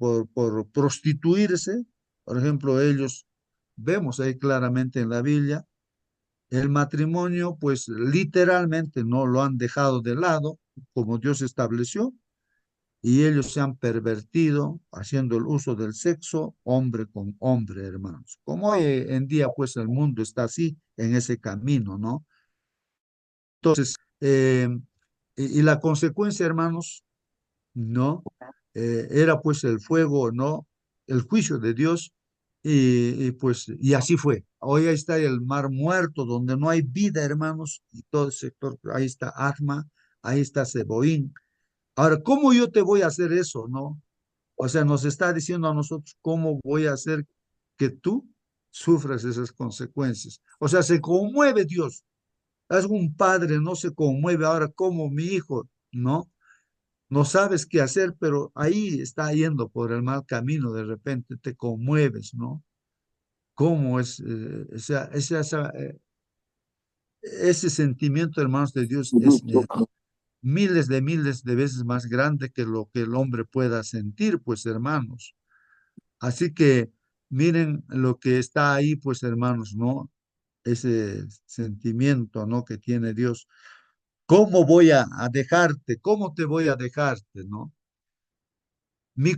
prostituirse, por ejemplo, ellos, vemos ahí claramente en la Biblia, el matrimonio, pues literalmente no lo han dejado de lado, como Dios estableció, y ellos se han pervertido haciendo el uso del sexo hombre con hombre, hermanos. Como hoy en día, pues el mundo está así, en ese camino, ¿no? Entonces, y la consecuencia, hermanos, ¿no? Era pues el fuego, ¿no? El juicio de Dios, pues, y así fue. Hoy ahí está el mar muerto, donde no hay vida, hermanos, y todo el sector, ahí está Atma, ahí está Seboín. Ahora, ¿cómo yo te voy a hacer eso, no? O sea, nos está diciendo a nosotros cómo voy a hacer que tú sufras esas consecuencias. O sea, se conmueve Dios. Es un padre, no se conmueve ahora como mi hijo, ¿no? No sabes qué hacer, pero ahí está yendo por el mal camino, de repente te conmueves, ¿no? ¿Cómo es ese sentimiento, hermanos de Dios, es miles de veces más grande que lo que el hombre pueda sentir, pues, hermanos. Así que miren lo que está ahí, pues, hermanos, ¿no? Ese sentimiento, ¿no? Que tiene Dios. ¿Cómo voy a dejarte? ¿Cómo te voy a dejarte, no? Mi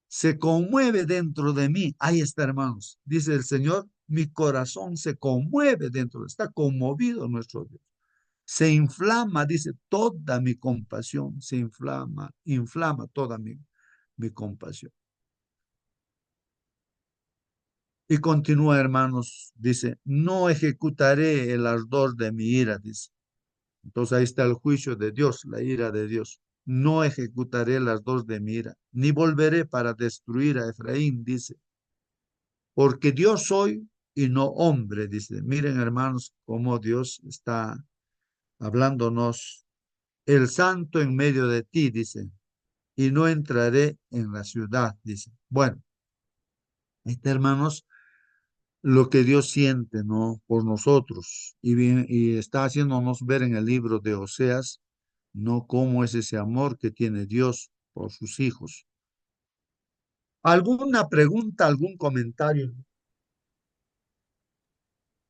se conmueve dentro de mí. Ahí está, hermanos. Dice el Señor, mi corazón se conmueve dentro, está conmovido nuestro Dios. Se inflama, dice, toda mi compasión, se inflama, inflama toda mi compasión. Y continúa, hermanos, dice, no ejecutaré el ardor de mi ira, dice. Entonces ahí está el juicio de Dios, la ira de Dios. No ejecutaré las dos de mi ira, ni volveré para destruir a Efraín, dice. Porque Dios soy y no hombre, dice. Miren, hermanos, cómo Dios está hablándonos. El santo en medio de ti, dice, y no entraré en la ciudad, dice. Bueno, este, hermanos, lo que Dios siente, ¿no? Por nosotros. Y está haciéndonos ver en el libro de Oseas, ¿no? Cómo es ese amor que tiene Dios por sus hijos. ¿Alguna pregunta, algún comentario?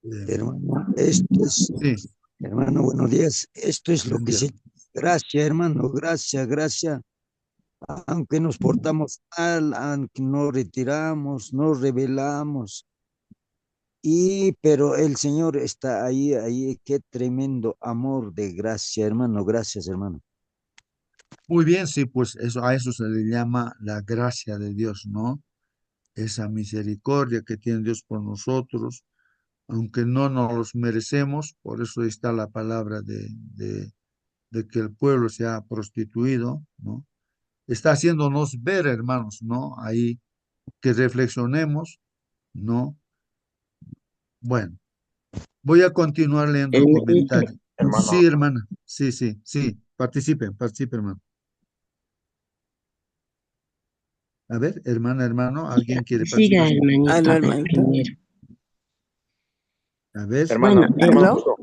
Hermano, esto es, Sí, hermano, buenos días. Esto es lo buen que día. se... Gracias, hermano, gracias, gracias. Aunque nos portamos mal, aunque nos retiramos, nos rebelamos, pero el Señor está ahí, ahí, qué tremendo amor de gracia, hermano, gracias, hermano. Muy bien, sí, pues eso, a eso se le llama la gracia de Dios, ¿no? Esa misericordia que tiene Dios por nosotros, aunque no nos los merecemos, por eso está la palabra de que el pueblo se ha prostituido, ¿no? está haciéndonos ver, hermanos, ¿no? Ahí que reflexionemos, ¿no? Bueno, voy a continuar leyendo el Hermanito, comentario. Hermano, Sí, hermana, sí, sí, sí, participen, participen, hermano. A ver, hermana, hermano, ¿alguien quiere siga, participar? hermanito, Aló, a ver hermanito. primero. A ver, Bueno, ¿Aló?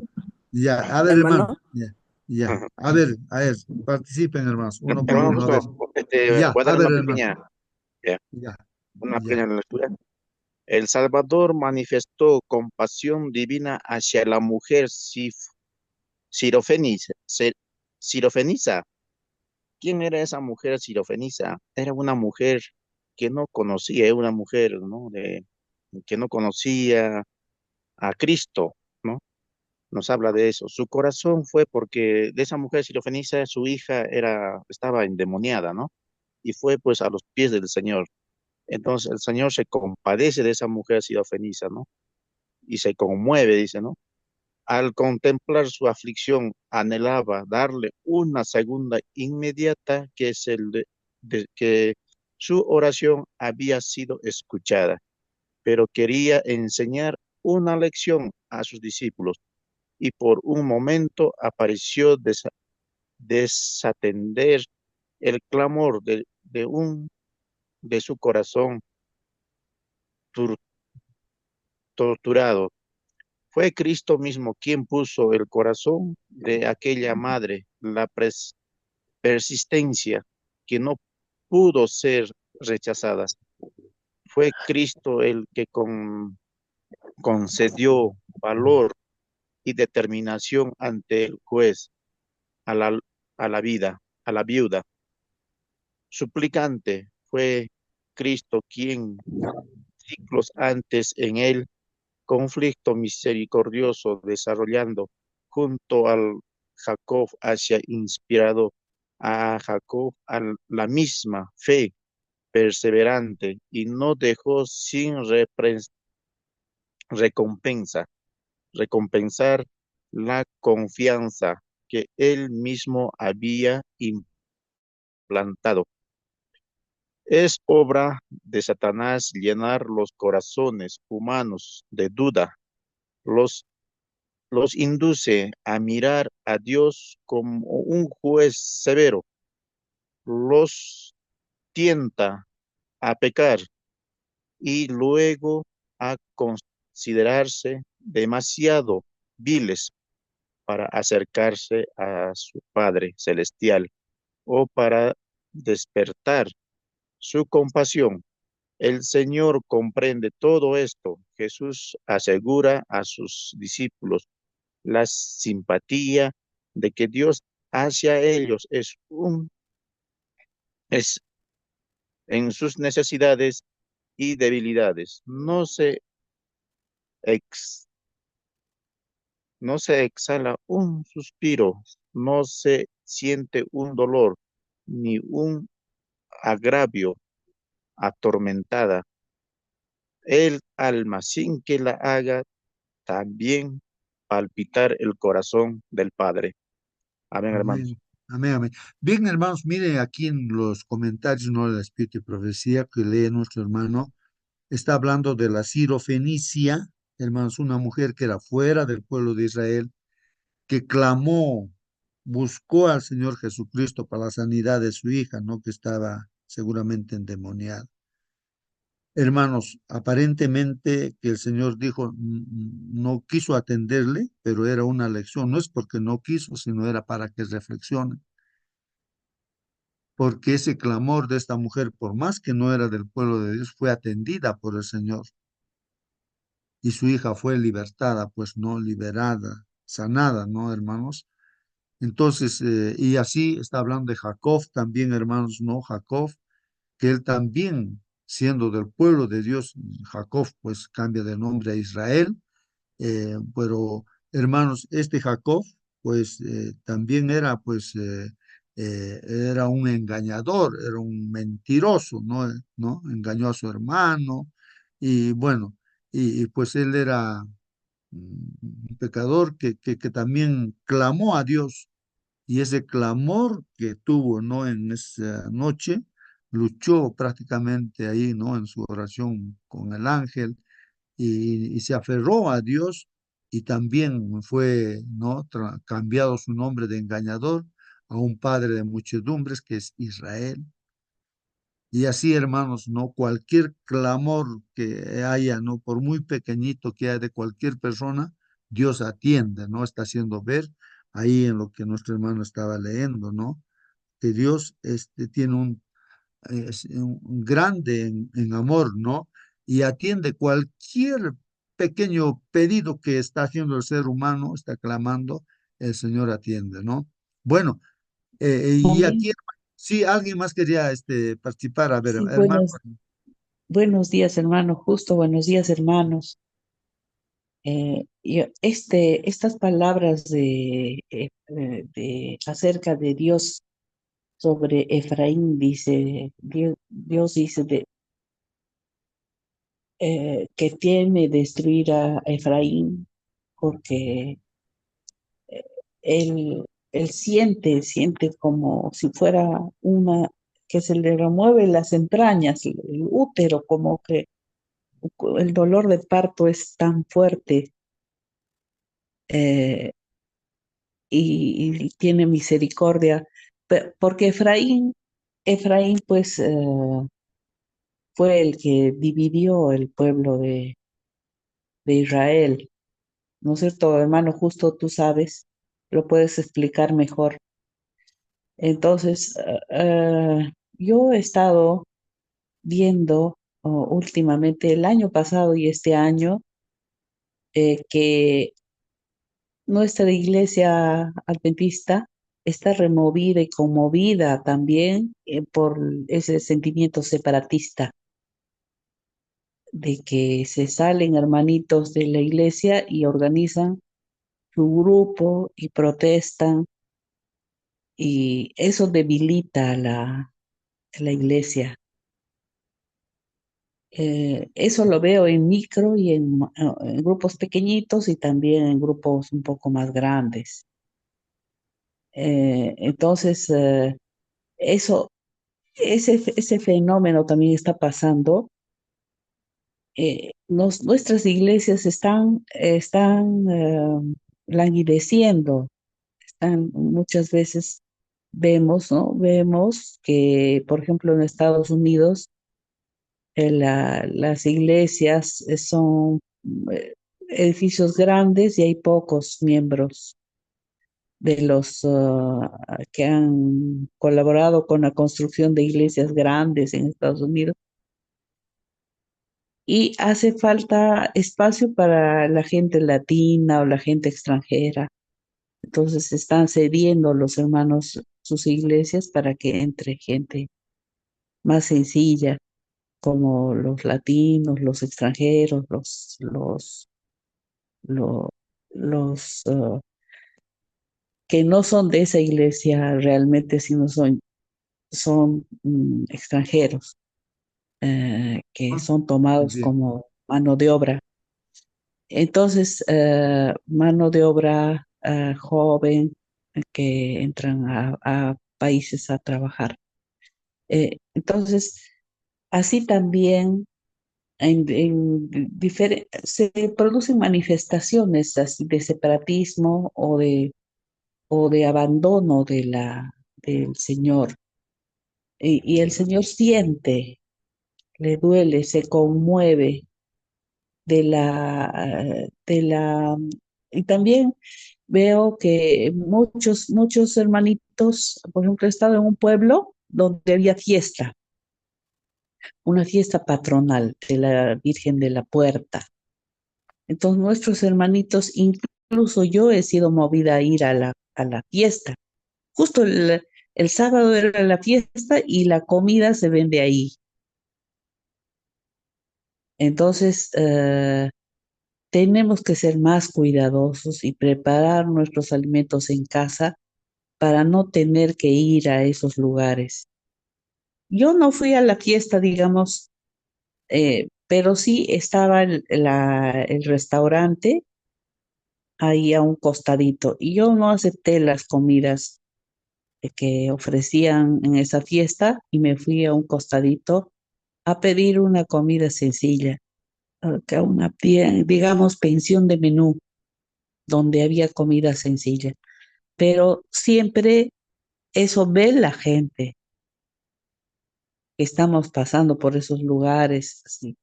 ya, a ver, hermano, ¿Hermano? ya, ya, ujú. a ver, participen, hermanos, uno por Hermano uno, a ver, Justo, ya, voy a a dar ver, hermano, ya, ya, una ya, pequeña lectura. El Salvador manifestó compasión divina hacia la mujer sirofeniza. Sirofeniza. ¿Quién era esa mujer sirofeniza? Era una mujer que no conocía, era una mujer, ¿no? Que no conocía a Cristo, ¿no? Nos habla de eso. Su corazón fue porque de esa mujer sirofeniza su hija estaba endemoniada, ¿no? Y fue pues a los pies del Señor. Entonces el Señor se compadece de esa mujer sirofeniza, ¿no? Y se conmueve, dice, ¿no? Al contemplar su aflicción, anhelaba darle una segunda inmediata, que es de que su oración había sido escuchada, pero quería enseñar una lección a sus discípulos y por un momento apareció desatender el clamor de su corazón tur- torturado. Fue Cristo mismo quien puso el corazón de aquella madre, la persistencia que no pudo ser rechazada. Fue Cristo el que concedió valor y determinación ante el juez a a la viuda. Suplicante fue Cristo quien siglos antes en el conflicto misericordioso desarrollando junto al Jacob hacia inspirado a Jacob a la misma fe perseverante y no dejó sin recompensa, recompensar la confianza que él mismo había implantado. Es obra de Satanás llenar los corazones humanos de duda, los, los induce a mirar a Dios como un juez severo, los tienta a pecar y luego a considerarse demasiado viles para acercarse a su Padre Celestial o para despertar su compasión. El Señor comprende todo esto. Jesús asegura a sus discípulos la simpatía de que Dios hacia ellos es en sus necesidades y debilidades. Ex, no se exhala un suspiro, no se siente un dolor, ni un agravio atormentada. El alma sin que la haga también palpitar el corazón del Padre. Amén, hermanos. amén, amén, amén. Bien, hermanos, miren aquí en los comentarios, ¿no? Del Espíritu y Profecía que lee nuestro hermano, está hablando de la Sirofenicia, hermanos, una mujer que era fuera del pueblo de Israel, que clamó, buscó al Señor Jesucristo para la sanidad de su hija, ¿no? Que estaba seguramente endemoniada. Hermanos, aparentemente que el Señor dijo, no quiso atenderle, pero era una lección, no es porque no quiso, sino era para que reflexione, porque ese clamor de esta mujer, por más que no era del pueblo de Dios, fue atendida por el Señor y su hija fue libertada, pues no liberada, sanada, ¿no, hermanos? Entonces, y así está hablando de Jacob también, hermanos, ¿no? Jacob, que él también, siendo del pueblo de Dios, Jacob, pues cambia de nombre a Israel, pero hermanos, este Jacob, pues también era, pues, era un engañador, era un mentiroso, ¿no? ¿No? Engañó a su hermano y bueno, pues él era un pecador que también clamó a Dios y ese clamor que tuvo, ¿no? En esa noche, luchó prácticamente ahí, ¿no? En su oración con el ángel y se aferró a Dios y también fue, ¿no? Cambiado su nombre de engañador a un padre de muchedumbres que es Israel. Y así, hermanos, ¿no? Cualquier clamor que haya, ¿no? Por muy pequeñito que haya de cualquier persona, Dios atiende, ¿no? Está haciendo ver ahí en lo que nuestro hermano estaba leyendo, ¿no? Que Dios tiene es un grande en amor, ¿no? Y atiende cualquier pequeño pedido que está haciendo el ser humano, está clamando, el Señor atiende, ¿no? Bueno, y Amén. aquí, sí, alguien más quería participar. A ver, Sí, hermano. buenos días, hermano. Justo buenos días, hermanos. Estas palabras acerca de Dios sobre Efraín, dice, Dios dice que teme destruir a Efraín porque él, él siente como si fuera que se le remueve las entrañas, el útero, como que el dolor de parto es tan fuerte, eh, y tiene misericordia, porque Efraín pues fue el que dividió el pueblo de Israel, ¿no es cierto, hermano? Justo tú sabes, lo puedes explicar mejor. Entonces, yo he estado viendo últimamente, el año pasado y este año, que nuestra iglesia adventista está removida y conmovida también por ese sentimiento separatista de que se salen hermanitos de la iglesia y organizan su grupo y protestan, y eso debilita a la iglesia. Eso lo veo en micro y en grupos pequeñitos y también en grupos un poco más grandes. Entonces, eso, ese fenómeno también está pasando. Nuestras iglesias están languideciendo. Muchas veces vemos, ¿no? Vemos que, por ejemplo, en Estados Unidos, las iglesias son eh, edificios grandes y hay pocos miembros de los que han colaborado con la construcción de iglesias grandes en Estados Unidos. Y hace falta espacio para la gente latina o la gente extranjera. Entonces están cediendo los hermanos sus iglesias para que entre gente más sencilla, como los latinos, los extranjeros, lo- los que no son de esa iglesia realmente, sino son extranjeros, que Ah, son tomados entiendo. como mano de obra. Entonces, mano de obra joven, que entran a países a trabajar. Entonces, así también se producen manifestaciones así de separatismo o de abandono del Señor. Y el Señor siente, le duele, se conmueve de la, y también veo que muchos hermanitos, por ejemplo, he estado en un pueblo donde había fiesta, una fiesta patronal de la Virgen de la Puerta. Entonces nuestros hermanitos, incluso yo he sido movida a ir a la fiesta. Justo el sábado era la fiesta y la comida se vende ahí. Entonces, tenemos que ser más cuidadosos y preparar nuestros alimentos en casa para no tener que ir a esos lugares. Yo no fui a la fiesta, digamos, pero sí estaba el restaurante ahí a un costadito y yo no acepté las comidas que ofrecían en esa fiesta y me fui a un costadito a pedir una comida sencilla, digamos, pensión de menú, donde había comida sencilla. Pero siempre eso ve la gente que estamos pasando por esos lugares, así.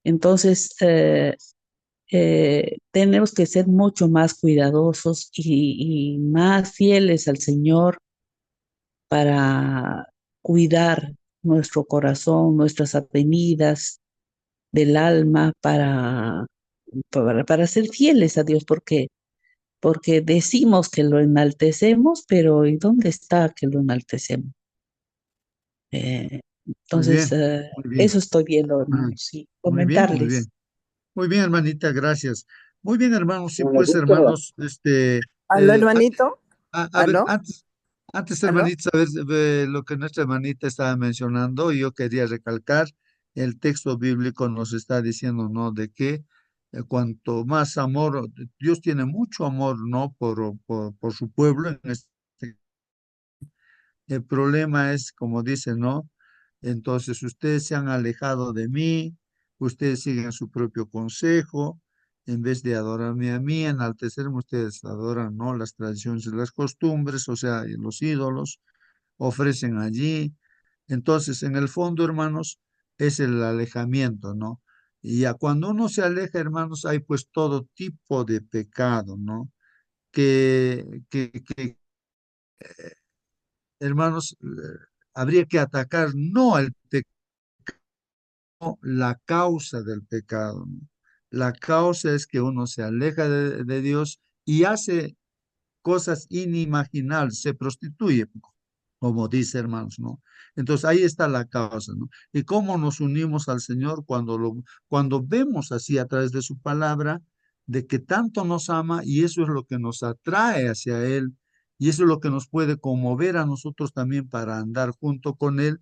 Entonces, tenemos que ser mucho más cuidadosos y más fieles al Señor para cuidar nuestro corazón, nuestras avenidas del alma, para ser fieles a Dios, porque decimos que lo enaltecemos, pero ¿y dónde está que lo enaltecemos? Muy Entonces, bien, muy bien. eso estoy viendo, Ah, hermanos, sí, muy bien, muy comentarles. bien. Muy bien, hermanita, gracias. Muy bien, hermanos. Sí, Bueno, pues, Víctor, hermanos, ¿aló, hermanito? a ver, ¿Aló? antes, ¿Aló? hermanitos, a ver, lo que nuestra hermanita estaba mencionando, yo quería recalcar, el texto bíblico nos está diciendo, ¿no? De que cuanto más amor, Dios tiene mucho amor, ¿no? Por su pueblo. El problema es, como dice, ¿no? Entonces, ustedes se han alejado de mí, ustedes siguen su propio consejo, en vez de adorarme a mí, enaltecerme, ustedes adoran, ¿no? Las tradiciones y las costumbres, o sea, y los ídolos, ofrecen allí. Entonces, en el fondo, hermanos, es el alejamiento, ¿no? Y ya cuando uno se aleja, hermanos, hay pues todo tipo de pecado, ¿no? Que hermanos, habría que atacar no el pecado, la causa del pecado, ¿no? La causa es que uno se aleja de Dios y hace cosas inimaginables, se prostituye, como dice hermanos, ¿no? Entonces ahí está la causa, ¿no? Y cómo nos unimos al Señor cuando vemos así a través de su palabra, de que tanto nos ama y eso es lo que nos atrae hacia Él y eso es lo que nos puede conmover a nosotros también para andar junto con Él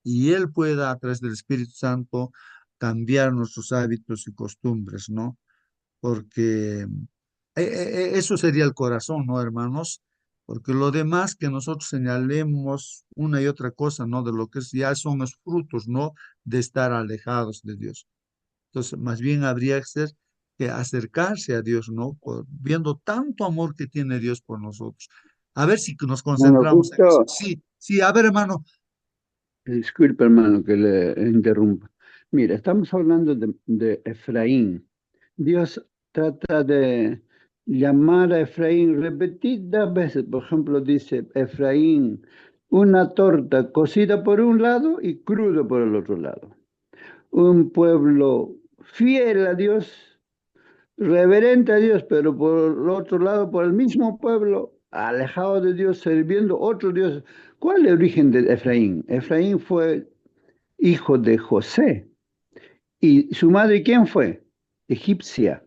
y Él pueda a través del Espíritu Santo cambiar nuestros hábitos y costumbres, ¿no? Porque eso sería el corazón, ¿no, hermanos? Porque lo demás que nosotros señalemos una y otra cosa, ¿no? De lo que es, ya son los frutos, ¿no? De estar alejados de Dios. Entonces, más bien habría que ser que acercarse a Dios, ¿no? Viendo tanto amor que tiene Dios por nosotros. A ver si nos Bueno, concentramos en eso. Víctor, Sí, sí, a ver, hermano. disculpe, hermano, que le interrumpa. Mira, estamos hablando de Efraín. Dios trata de llamar a Efraín repetidas veces. Por ejemplo, dice Efraín, una torta cocida por un lado y crudo por el otro lado. Un pueblo fiel a Dios, reverente a Dios, pero por el otro lado, por el mismo pueblo, alejado de Dios, sirviendo otros dioses. ¿Cuál es el origen de Efraín? Efraín fue hijo de José. ¿Y su madre quién fue? Egipcia.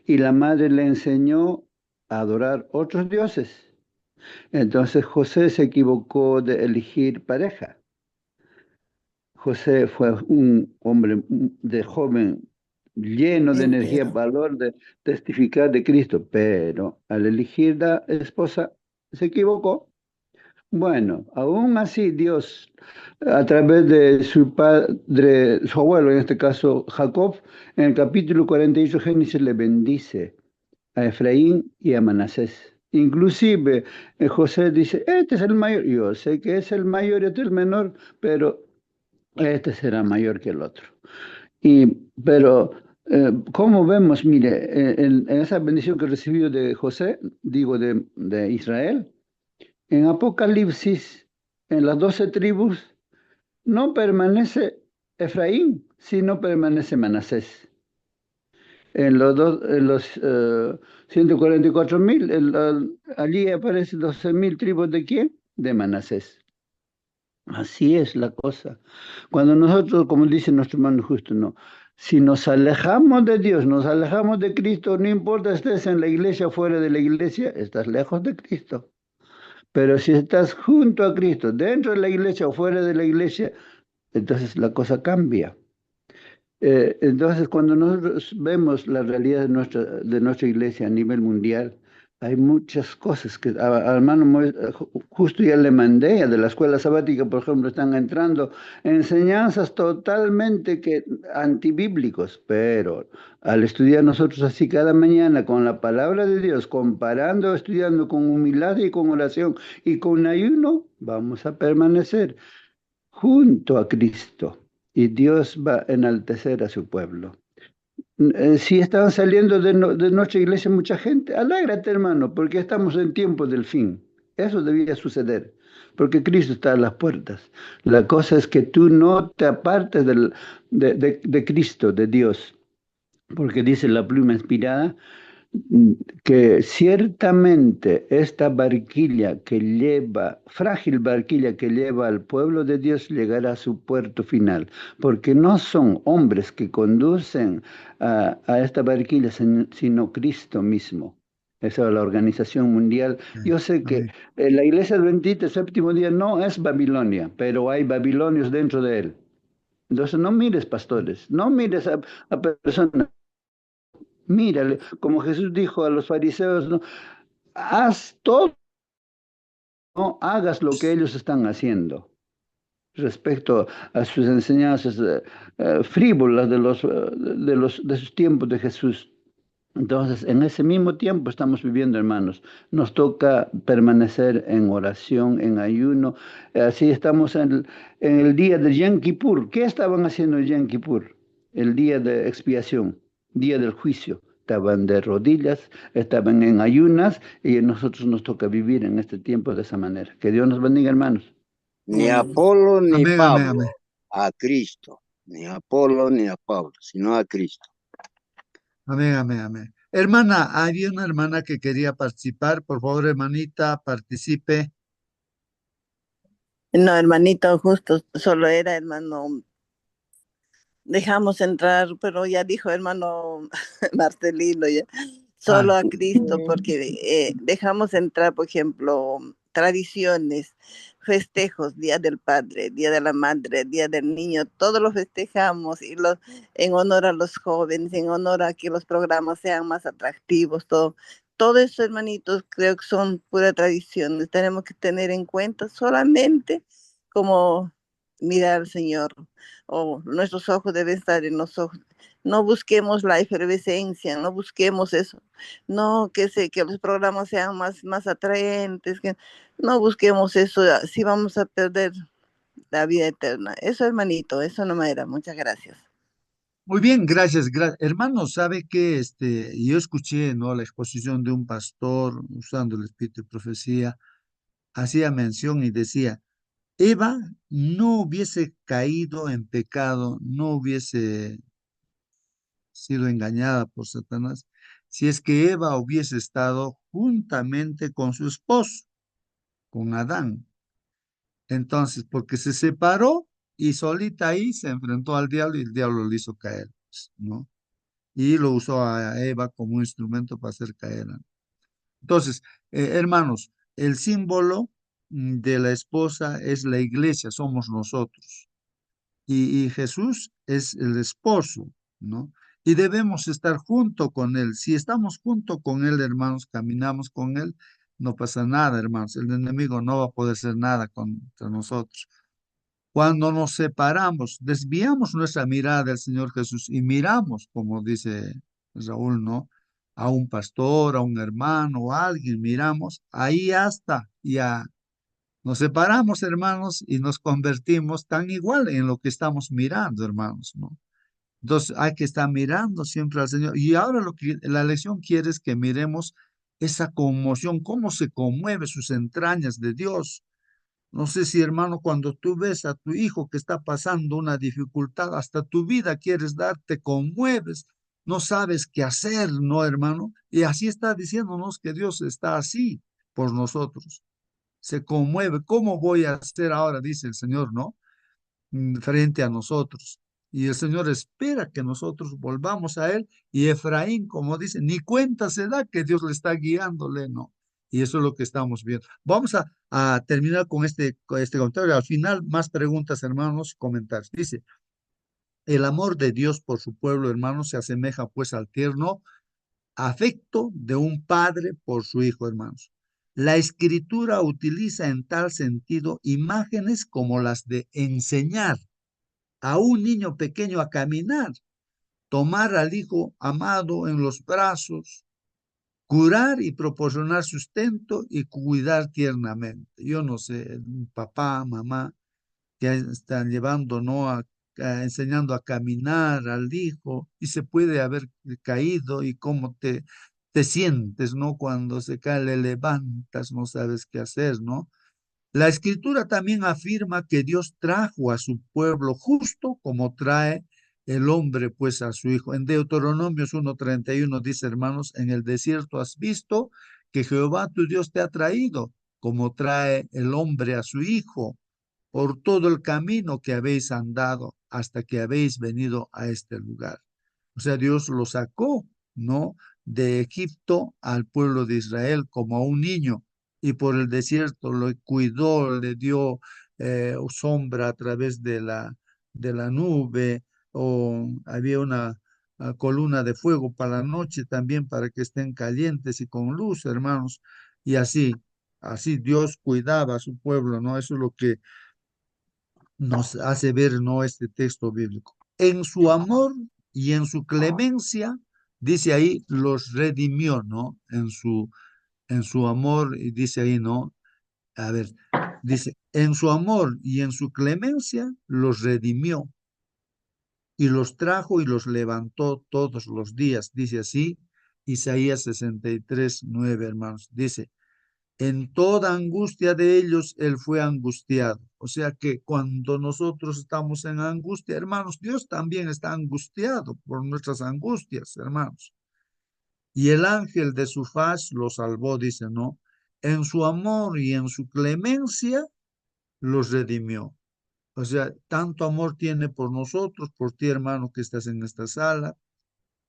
Y la madre le enseñó a adorar otros dioses. Entonces José se equivocó de elegir pareja. José fue un hombre de joven lleno de energía, Entero. valor de testificar de Cristo, pero al elegir la esposa se equivocó. Bueno, aún así Dios, a través de su padre, su abuelo, en este caso Jacob, en el capítulo 48 de Génesis le bendice a Efraín y a Manasés. Inclusive José dice, este es el mayor, yo sé que es el mayor y este es el menor, pero este será mayor que el otro. Pero, ¿cómo vemos? Mire, en esa bendición que recibió de José, digo de Israel, en Apocalipsis, en las 12 tribus, no permanece Efraín, sino permanece Manasés. En los 144.000, allí aparecen 12.000 tribus de quién? De Manasés. Así es la cosa. Cuando nosotros, como dice nuestro hermano justo, no. Si nos alejamos de Dios, nos alejamos de Cristo, no importa estés en la iglesia o fuera de la iglesia, estás lejos de Cristo. Pero si estás junto a Cristo, dentro de la iglesia o fuera de la iglesia, entonces la cosa cambia. Entonces, cuando nosotros vemos la realidad de nuestra iglesia a nivel mundial, Hay muchas cosas que al hermano justo ya le mandé de la escuela sabática, por ejemplo, están entrando enseñanzas totalmente que antibíblicos, pero al estudiar nosotros así cada mañana con la palabra de Dios, comparando, estudiando con humildad y con oración y con ayuno, vamos a permanecer junto a Cristo y Dios va a enaltecer a su pueblo. Si estaban saliendo de nuestra iglesia mucha gente, alégrate, hermano, porque estamos en tiempo del fin. Eso debía suceder, porque Cristo está a las puertas. La cosa es que tú no te apartes de Cristo, de Dios, porque dice la pluma inspirada, que ciertamente esta barquilla que lleva, frágil barquilla que lleva al pueblo de Dios llegará a su puerto final, porque no son hombres que conducen a esta barquilla, sino Cristo mismo. Esa es la organización mundial. Yo sé que Amén. la iglesia del 27º día no es Babilonia, pero hay babilonios dentro de él. Entonces no mires pastores, no mires a personas. Mírale, como Jesús dijo a los fariseos, ¿no? Haz todo, no hagas lo que ellos están haciendo respecto a sus enseñanzas frívolas de sus tiempos de Jesús. Entonces, en ese mismo tiempo estamos viviendo, hermanos. Nos toca permanecer en oración, en ayuno. Así estamos en el día de Yom Kippur. ¿Qué estaban haciendo en Yom Kippur? El día de expiación, día del juicio. Estaban de rodillas, estaban en ayunas y a nosotros nos toca vivir en este tiempo de esa manera. Que Dios nos bendiga, hermanos. Ni a Apolo ni Amén, amén, amén. Pablo, a Cristo. Ni a Apolo ni a Pablo, sino a Cristo. Amén, amén, amén. Hermana, había una hermana que quería participar. Por favor, hermanita, participe. No, hermanito, justo, solo era hermano. Dejamos entrar, pero ya dijo hermano Marcelino, ya, Ah, solo a Cristo, porque dejamos entrar, por ejemplo, tradiciones, festejos, Día del Padre, Día de la Madre, Día del Niño, todos los festejamos y los, en honor a los jóvenes, en honor a que los programas sean más atractivos, todo. Todo eso, hermanitos, creo que son puras tradiciones. Tenemos que tener en cuenta solamente como mirar al Señor, o nuestros ojos deben estar en los ojos. No busquemos la efervescencia, no busquemos eso. No que los programas sean más atraentes, que no busquemos eso, así vamos a perder la vida eterna. Eso, hermanito, eso no me era. Muchas gracias. muy bien, gracias, hermano, sabe que yo escuché, ¿no? La exposición de un pastor usando el espíritu de profecía, hacía mención y decía, Eva no hubiese caído en pecado, no hubiese sido engañada por Satanás, si es que Eva hubiese estado juntamente con su esposo, con Adán. Entonces, porque se separó y solita ahí se enfrentó al diablo y el diablo lo hizo caer, pues, ¿no? Y lo usó a Eva como un instrumento para hacer caer. Entonces, hermanos, el símbolo de la esposa es la iglesia, somos nosotros. Y Jesús es el esposo, ¿no? Y debemos estar junto con Él. Si estamos junto con Él, hermanos, caminamos con Él, no pasa nada, hermanos. El enemigo no va a poder hacer nada contra nosotros. Cuando nos separamos, desviamos nuestra mirada del Señor Jesús y miramos, como dice Raúl, ¿no? A un pastor, a un hermano, a alguien, miramos, ahí hasta ya nos separamos, hermanos, y nos convertimos tan igual en lo que estamos mirando, hermanos, ¿no? Entonces hay que estar mirando siempre al Señor. Y ahora lo que la lección quiere es que miremos esa conmoción, cómo se conmueve sus entrañas de Dios. No sé si, hermano, cuando tú ves a tu hijo que está pasando una dificultad, hasta tu vida quieres dar, te conmueves, no sabes qué hacer, ¿no, hermano? Y así está diciéndonos que Dios está así por nosotros. Se conmueve. ¿Cómo voy a hacer ahora? Dice el Señor, ¿no? Frente a nosotros. Y el Señor espera que nosotros volvamos a Él. Y Efraín, como dice, ni cuenta se da que Dios le está guiándole, ¿no? Y eso es lo que estamos viendo. Vamos a terminar con este comentario. Al final, más preguntas, hermanos, comentarios. Dice, el amor de Dios por su pueblo, hermanos, se asemeja pues al tierno afecto de un padre por su hijo, hermanos. La escritura utiliza en tal sentido imágenes como las de enseñar a un niño pequeño a caminar, tomar al hijo amado en los brazos, curar y proporcionar sustento y cuidar tiernamente. Yo no sé, papá, mamá, que están llevando, ¿no? Enseñando a caminar al hijo y se puede haber caído y cómo te sientes, ¿no? Cuando se cae, le levantas, no sabes qué hacer, ¿no? La escritura también afirma que Dios trajo a su pueblo justo como trae el hombre pues a su hijo. En Deuteronomios 1:31 dice, hermanos, en el desierto has visto que Jehová tu Dios te ha traído como trae el hombre a su hijo por todo el camino que habéis andado hasta que habéis venido a este lugar. O sea, Dios lo sacó, ¿no? De Egipto al pueblo de Israel como a un niño y por el desierto lo cuidó, le dio sombra a través de la nube, o había una columna de fuego para la noche también para que estén calientes y con luz, hermanos, y así Dios cuidaba a su pueblo, ¿no? Eso es lo que nos hace ver, ¿no? Este texto bíblico. En su amor y en su clemencia, dice ahí, los redimió, ¿no? En su amor, y dice ahí, ¿no? A ver, dice, en su amor y en su clemencia los redimió y los trajo y los levantó todos los días, dice así, Isaías 63:9, hermanos. Dice, en toda angustia de ellos, él fue angustiado. O sea que cuando nosotros estamos en angustia, hermanos, Dios también está angustiado por nuestras angustias, hermanos. Y el ángel de su faz lo salvó, dice, ¿no? En su amor y en su clemencia los redimió. O sea, tanto amor tiene por nosotros, por ti, hermano, que estás en esta sala,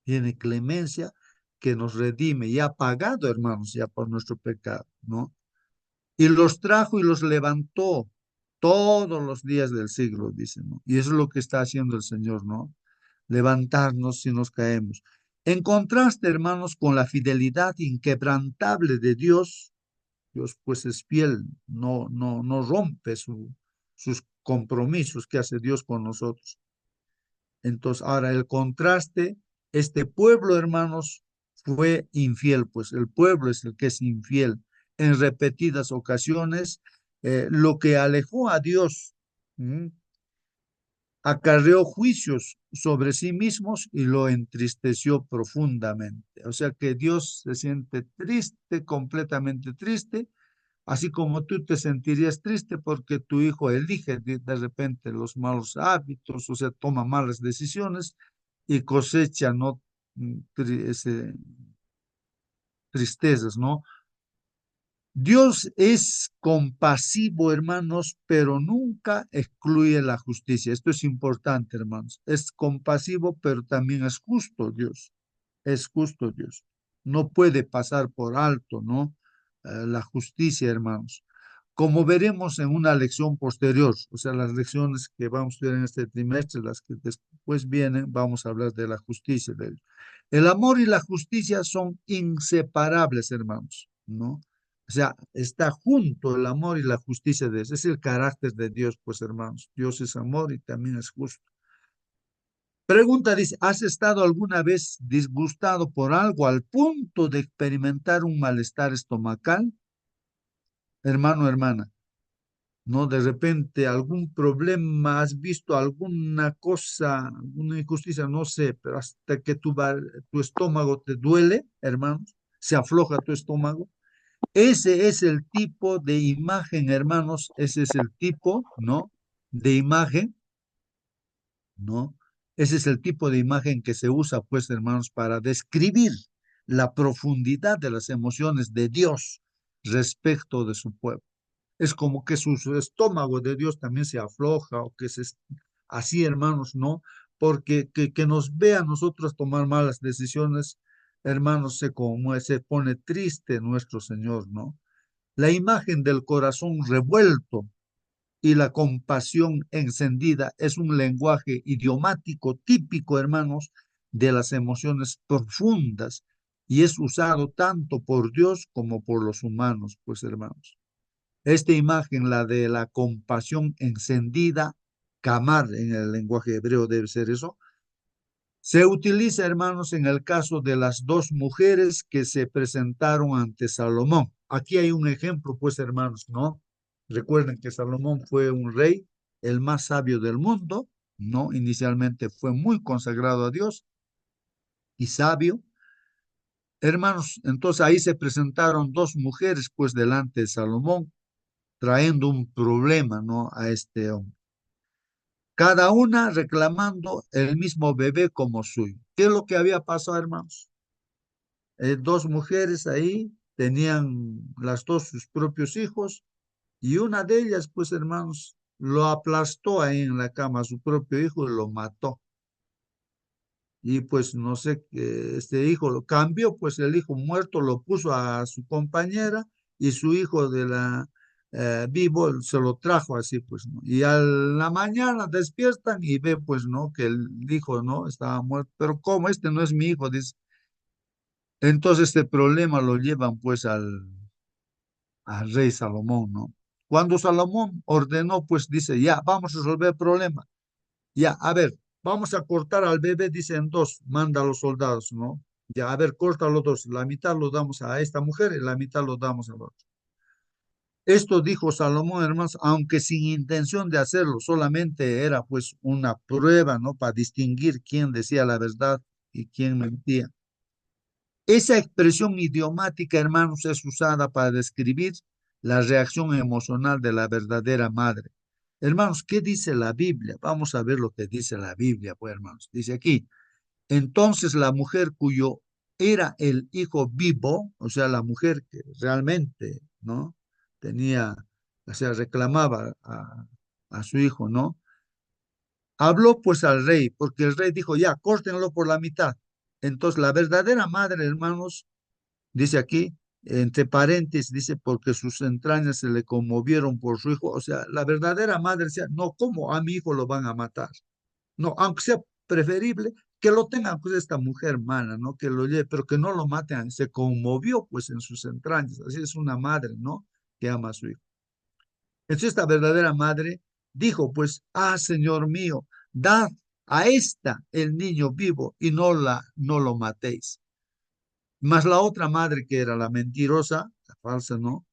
tiene clemencia que nos redime y ha pagado, hermanos, ya por nuestro pecado, ¿no? Y los trajo y los levantó todos los días del siglo, dice, ¿no? Y eso es lo que está haciendo el Señor, ¿no? Levantarnos si nos caemos. En contraste, hermanos, con la fidelidad inquebrantable de Dios, Dios pues es fiel, no rompe sus compromisos que hace Dios con nosotros. Entonces, ahora el contraste, este pueblo, hermanos, fue infiel, pues el pueblo es el que es infiel en repetidas ocasiones, lo que alejó a Dios, acarreó juicios sobre sí mismos y lo entristeció profundamente. O sea que Dios se siente triste, completamente triste, así como tú te sentirías triste porque tu hijo elige de repente los malos hábitos, o sea, toma malas decisiones y cosecha, ¿no? Tristezas, ¿no? Dios es compasivo, hermanos, pero nunca excluye la justicia. Esto es importante, hermanos. Es compasivo, pero también es justo Dios. Es justo Dios. No puede pasar por alto, ¿no? La justicia, hermanos. Como veremos en una lección posterior, o sea, las lecciones que vamos a estudiar en este trimestre, las que después vienen, vamos a hablar de la justicia de Dios. El amor y la justicia son inseparables, hermanos, ¿no? O sea, está junto el amor y la justicia de Dios. Es el carácter de Dios, pues, hermanos. Dios es amor y también es justo. Pregunta dice, ¿has estado alguna vez disgustado por algo al punto de experimentar un malestar estomacal? Hermano, hermana, ¿no? De repente algún problema, has visto alguna cosa, alguna injusticia, no sé, pero hasta que tu estómago te duele, hermanos, se afloja tu estómago. Ese es el tipo de imagen, hermanos, ese es el tipo, ¿no? De imagen, ¿no? Ese es el tipo de imagen que se usa, pues, hermanos, para describir la profundidad de las emociones de Dios respecto de su pueblo. Es como que su estómago de Dios también se afloja o que así, hermanos, ¿no? Porque que nos vea a nosotros tomar malas decisiones, hermanos, se pone triste nuestro Señor, ¿no? La imagen del corazón revuelto y la compasión encendida es un lenguaje idiomático típico, hermanos, de las emociones profundas y es usado tanto por Dios como por los humanos, pues hermanos. Esta imagen, la de la compasión encendida, kamar en el lenguaje hebreo debe ser eso, se utiliza, hermanos, en el caso de las dos mujeres que se presentaron ante Salomón. Aquí hay un ejemplo, pues, hermanos, ¿no? Recuerden que Salomón fue un rey, el más sabio del mundo, ¿no? Inicialmente fue muy consagrado a Dios y sabio. Hermanos, entonces ahí se presentaron dos mujeres, pues, delante de Salomón, trayendo un problema, ¿no? A este hombre. Cada una reclamando el mismo bebé como suyo. ¿Qué es lo que había pasado, hermanos? Dos mujeres ahí tenían las dos sus propios hijos y una de ellas, pues hermanos, lo aplastó ahí en la cama a su propio hijo y lo mató. Y pues no sé, este hijo lo cambió, pues el hijo muerto lo puso a su compañera y su hijo de la vivo se lo trajo así, pues, ¿no? Y a la mañana despiertan y ve, pues, ¿no? Que el hijo, ¿no? Estaba muerto. Pero ¿cómo? Este no es mi hijo, dice. Entonces este problema lo llevan, pues, al rey Salomón, ¿no? Cuando Salomón ordenó, pues, dice, ya, vamos a resolver el problema. Ya, a ver, vamos a cortar al bebé, dicen dos, manda a los soldados, ¿no? Ya, a ver, corta los dos, la mitad lo damos a esta mujer y la mitad lo damos al otro. Esto dijo Salomón, hermanos, aunque sin intención de hacerlo, solamente era pues una prueba, ¿no? Para distinguir quién decía la verdad y quién mentía. Esa expresión idiomática, hermanos, es usada para describir la reacción emocional de la verdadera madre. Hermanos, ¿qué dice la Biblia? Vamos a ver lo que dice la Biblia, pues, hermanos. Dice aquí, entonces la mujer cuyo era el hijo vivo, o sea, la mujer que realmente, ¿no? Tenía, o sea, reclamaba a su hijo, ¿no? Habló pues al rey, porque el rey dijo, ya, córtenlo por la mitad. Entonces la verdadera madre, hermanos, dice aquí, entre paréntesis, dice, porque sus entrañas se le conmovieron por su hijo. O sea, la verdadera madre decía, no, ¿cómo a mi hijo lo van a matar? No, aunque sea preferible que lo tengan pues esta mujer mala, ¿no? Que lo lleve, pero que no lo maten. Se conmovió pues en sus entrañas. Así es una madre, ¿no? Que ama a su hijo. Entonces esta verdadera madre dijo pues, ah, Señor mío, dad a esta el niño vivo y no lo matéis. Más la otra madre que era la mentirosa, la falsa, ¿no?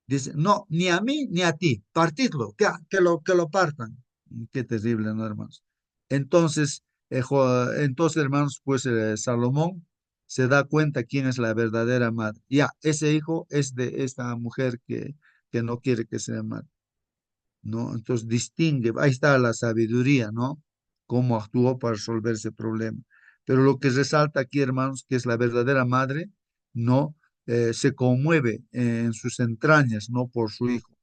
Dice, no, ni a mí ni a ti, partidlo, que lo partan. Qué terrible, ¿no, hermanos? Entonces, entonces, hermanos, pues Salomón se da cuenta quién es la verdadera madre. Ya, ese hijo es de esta mujer que no quiere que sea madre, ¿no? Entonces distingue, ahí está la sabiduría, ¿no? Cómo actuó para resolver ese problema. Pero lo que resalta aquí, hermanos, que es la verdadera madre, ¿no? Se conmueve en sus entrañas, ¿no? Por su hijo.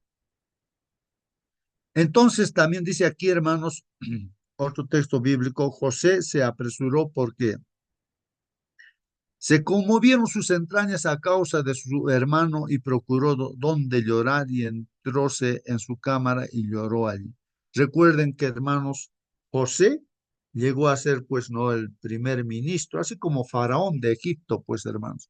Entonces también dice aquí, hermanos, otro texto bíblico, José se apresuró porque se conmovieron sus entrañas a causa de su hermano y procuró donde llorar y entróse en su cámara y lloró allí. Recuerden que, hermanos, José llegó a ser, pues, no el primer ministro, así como Faraón de Egipto, pues, hermanos.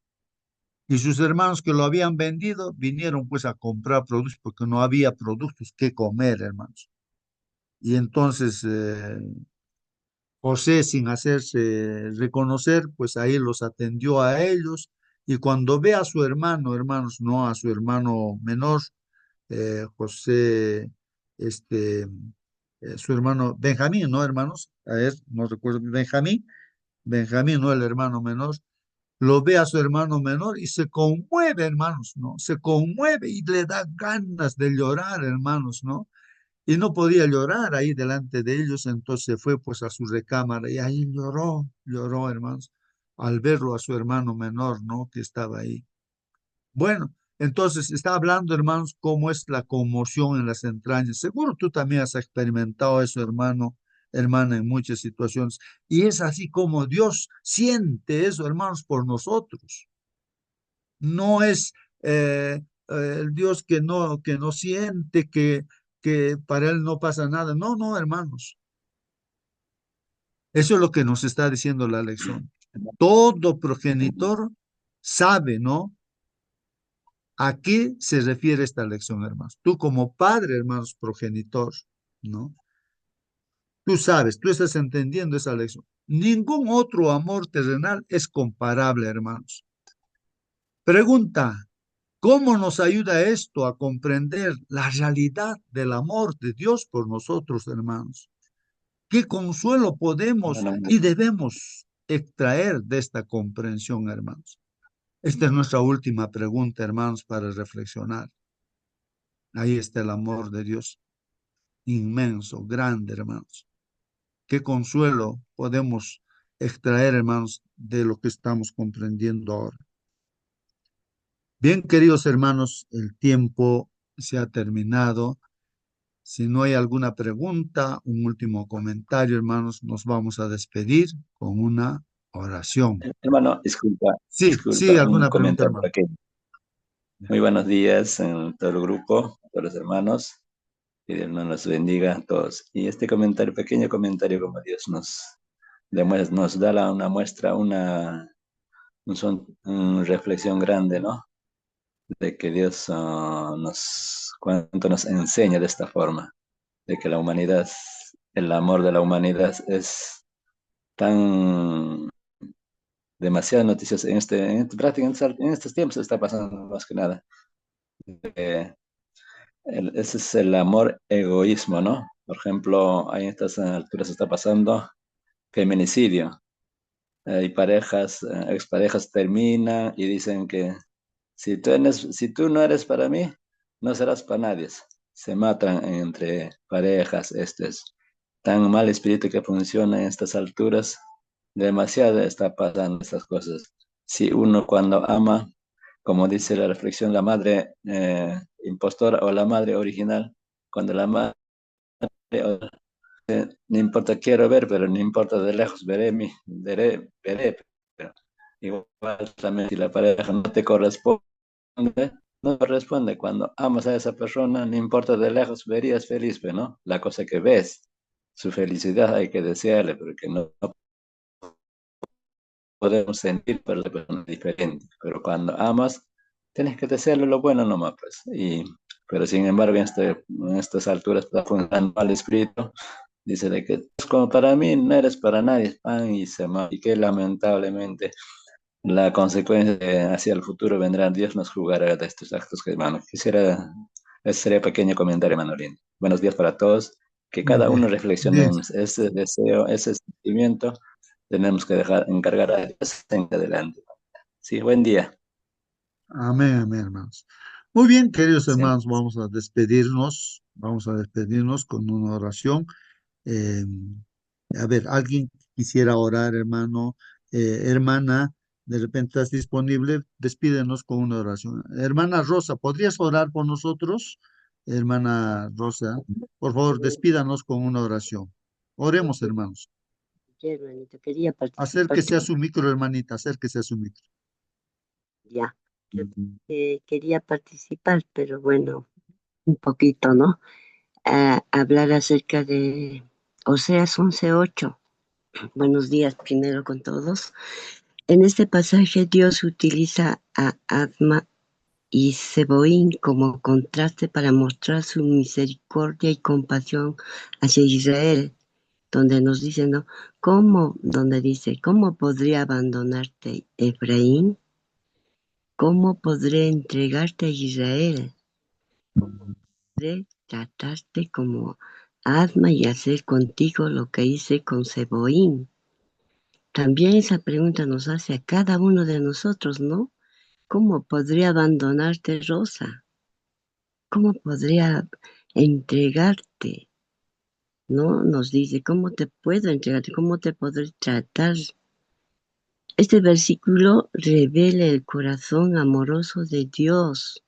Y sus hermanos que lo habían vendido vinieron, pues, a comprar productos porque no había productos que comer, hermanos. Y entonces José, sin hacerse reconocer, pues ahí los atendió a ellos. Y cuando ve a su hermano, hermanos, no a su hermano menor, José, este, su hermano Benjamín, ¿no, hermanos? A ver, no recuerdo, Benjamín, no el hermano menor, lo ve a su hermano menor y se conmueve, hermanos, ¿no? Se conmueve y le da ganas de llorar, hermanos, ¿no? Y no podía llorar ahí delante de ellos, entonces fue pues a su recámara y ahí lloró, hermanos, al verlo a su hermano menor, ¿no? Que estaba ahí. Bueno, entonces está hablando, hermanos, cómo es la conmoción en las entrañas. Seguro tú también has experimentado eso, hermano, hermana, en muchas situaciones. Y es así como Dios siente eso, hermanos, por nosotros. No es el Dios que no siente, que para él no pasa nada. No, no, hermanos. Eso es lo que nos está diciendo la lección. Todo progenitor sabe, ¿no? ¿A qué se refiere esta lección, hermanos? Tú como padre, hermanos, progenitor, ¿no? Tú sabes, tú estás entendiendo esa lección. Ningún otro amor terrenal es comparable, hermanos. Pregunta, ¿cómo nos ayuda esto a comprender la realidad del amor de Dios por nosotros, hermanos? ¿Qué consuelo podemos Bueno, y debemos extraer de esta comprensión, hermanos? Esta es nuestra última pregunta, hermanos, para reflexionar. Ahí está el amor de Dios, inmenso, grande, hermanos. ¿Qué consuelo podemos extraer, hermanos, de lo que estamos comprendiendo ahora? Bien, queridos hermanos, el tiempo se ha terminado. Si no hay alguna pregunta, un último comentario, hermanos, nos vamos a despedir con una oración. hermano, Sí, sí, disculpa, un alguna pregunta, comentario hermano. pequeño. Muy buenos días en todo el grupo, a todos los hermanos. Que Dios nos bendiga a todos. Y este comentario, pequeño comentario, como Dios nos da una muestra, una reflexión grande, ¿no? De que Dios cuánto nos enseña de esta forma, de que la humanidad, el amor de la humanidad es tan demasiadas noticias en estos tiempos está pasando más que nada. Eh, Ese es el amor egoísmo, ¿no? Por ejemplo, ahí en estas alturas está pasando feminicidio. Hay parejas, exparejas terminan y dicen que si tú no eres para mí, no serás para nadie. Se matan entre parejas. Este es tan mal espíritu que funciona en estas alturas. Demasiado está pasando estas cosas. Si uno cuando ama, como dice la reflexión, la madre impostora o la madre original, cuando la madre, no importa, quiero ver, pero no importa de lejos, veré, pero igual también si la pareja no te corresponde, no corresponde. Cuando amas a esa persona, no importa de lejos, verías feliz, pero no, la cosa que ves, su felicidad hay que desearle, porque no podemos sentir por la persona diferente, pero cuando amas, tienes que desearle lo bueno nomás, pues. Pero sin embargo, en estas alturas está funcionando mal espíritu, dice de que es como para mí, no eres para nadie, pan y se va. Y que lamentablemente la consecuencia hacia el futuro vendrá, Dios nos jugará de estos actos que, hermano, ese sería pequeño comentario, hermano lindo. Buenos días para todos, que Muy cada uno bien. reflexione Bien. en ese deseo, ese sentimiento, tenemos que encargar a Dios en adelante. Sí, buen día. Amén, amén, hermanos. Muy bien, queridos Sí. hermanos, vamos a despedirnos con una oración. Eh, a ver, ¿alguien quisiera orar, hermano, hermana? De repente estás disponible, despídenos con una oración. Hermana Rosa, ¿podrías orar por nosotros? Hermana Rosa, por favor, despídanos con una oración. Oremos, hermanos. Sí, hermanito, quería participar. Acérquese a su micro, hermanita, acérquese a su micro. Ya, quería participar, pero bueno, un poquito, ¿no? Hablar acerca de Oseas 11:8. Buenos días primero con todos. En este pasaje Dios utiliza a Adma y Seboín como contraste para mostrar su misericordia y compasión hacia Israel, donde nos dice, ¿no? Donde dice, ¿cómo podría abandonarte, Efraín? ¿Cómo podré entregarte a Israel? ¿Podré tratarte como Adma y hacer contigo lo que hice con Seboín? También esa pregunta nos hace a cada uno de nosotros, ¿no? ¿Cómo podría abandonarte, Rosa? ¿Cómo podría entregarte? ¿No? Nos dice, ¿cómo te puedo entregarte? ¿Cómo te podré tratar? Este versículo revela el corazón amoroso de Dios,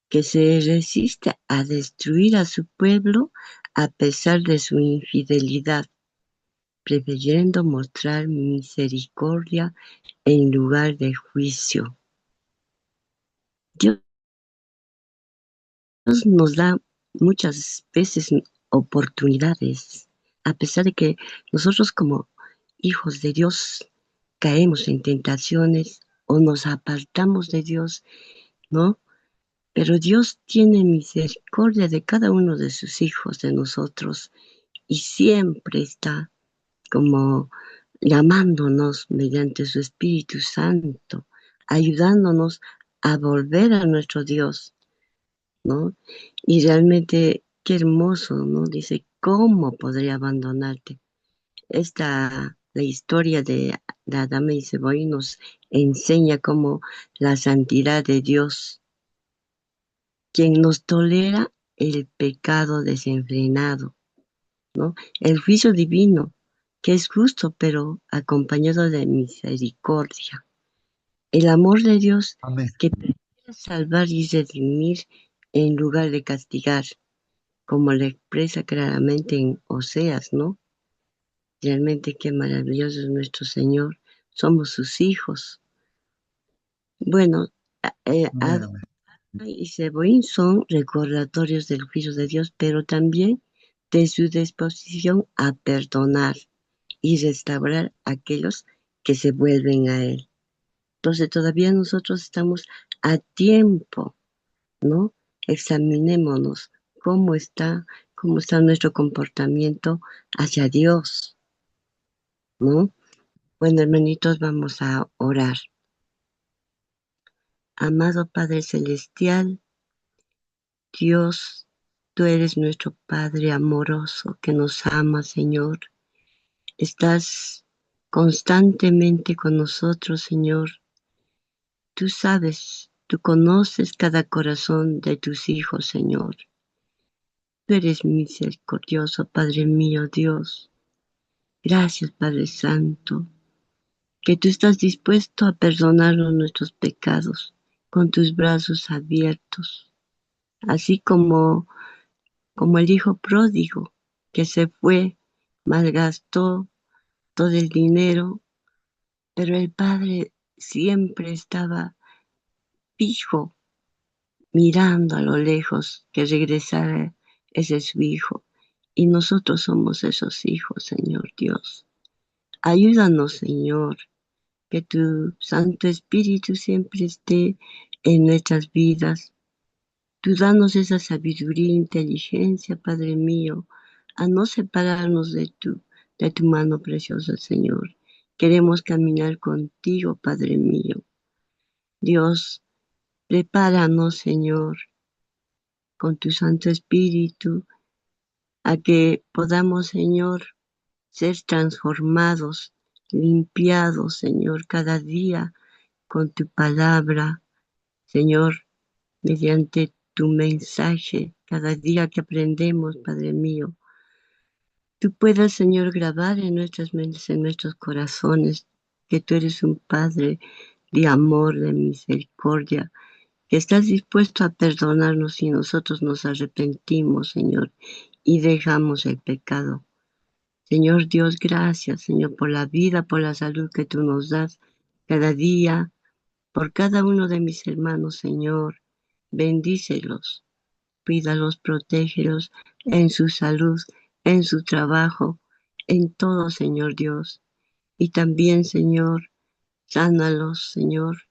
que se resiste a destruir a su pueblo a pesar de su infidelidad, prefiriendo mostrar misericordia en lugar de juicio. Dios nos da muchas veces oportunidades, a pesar de que nosotros como hijos de Dios caemos en tentaciones o nos apartamos de Dios, ¿no? Pero Dios tiene misericordia de cada uno de sus hijos, de nosotros, y siempre está como llamándonos mediante su Espíritu Santo, ayudándonos a volver a nuestro Dios, ¿no? Y realmente qué hermoso, ¿no? Dice, ¿cómo podría abandonarte? La historia de Adán y Seboí nos enseña cómo la santidad de Dios, quien nos tolera el pecado desenfrenado, ¿no? El juicio divino, que es justo, pero acompañado de misericordia. El amor de Dios, Amén. que prefiere salvar y redimir en lugar de castigar, como le expresa claramente en Oseas, ¿no? Realmente qué maravilloso es nuestro Señor. Somos sus hijos. Bueno, Amén, amén. y Seboín son recordatorios del juicio de Dios, pero también de su disposición a perdonar y restaurar a aquellos que se vuelven a Él. Entonces todavía nosotros estamos a tiempo, ¿no? Examinémonos cómo está nuestro comportamiento hacia Dios, ¿no? Bueno, hermanitos, vamos a orar. Amado Padre Celestial, Dios, tú eres nuestro Padre amoroso que nos ama, Señor. Estás constantemente con nosotros, Señor. Tú sabes, tú conoces cada corazón de tus hijos, Señor. Tú eres misericordioso, Padre mío, Dios. Gracias, Padre Santo, que tú estás dispuesto a perdonarnos nuestros pecados con tus brazos abiertos, así como el hijo pródigo que se fue, malgastó todo el dinero, pero el padre siempre estaba fijo, mirando a lo lejos que regresara ese su hijo. Y nosotros somos esos hijos, Señor Dios. Ayúdanos, Señor, que tu Santo Espíritu siempre esté en nuestras vidas. Tú danos esa sabiduría e inteligencia, Padre mío, a no separarnos de tu mano preciosa, Señor. Queremos caminar contigo, Padre mío. Dios, prepáranos, Señor, con tu Santo Espíritu, a que podamos, Señor, ser transformados, limpiados, Señor, cada día con tu palabra, Señor, mediante tu mensaje, cada día que aprendemos, Padre mío. Tú puedas, Señor, grabar en nuestras mentes, en nuestros corazones, que tú eres un Padre de amor, de misericordia, que estás dispuesto a perdonarnos si nosotros nos arrepentimos, Señor, y dejamos el pecado. Señor Dios, gracias, Señor, por la vida, por la salud que tú nos das cada día, por cada uno de mis hermanos, Señor. Bendícelos, cuídalos, protégelos en su salud, en su trabajo, en todo, Señor Dios. Y también, Señor, sánalos, Señor,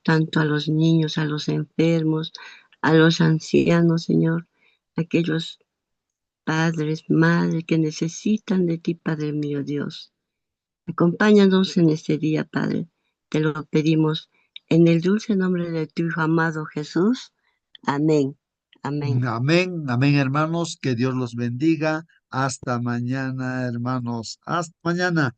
tanto a los niños, a los enfermos, a los ancianos, Señor, aquellos padres, madres que necesitan de ti, Padre mío Dios. Acompáñanos en este día, Padre. Te lo pedimos en el dulce nombre de tu Hijo amado Jesús. Amén. Amén. Amén, amén, hermanos. Que Dios los bendiga. Hasta mañana, hermanos. Hasta mañana.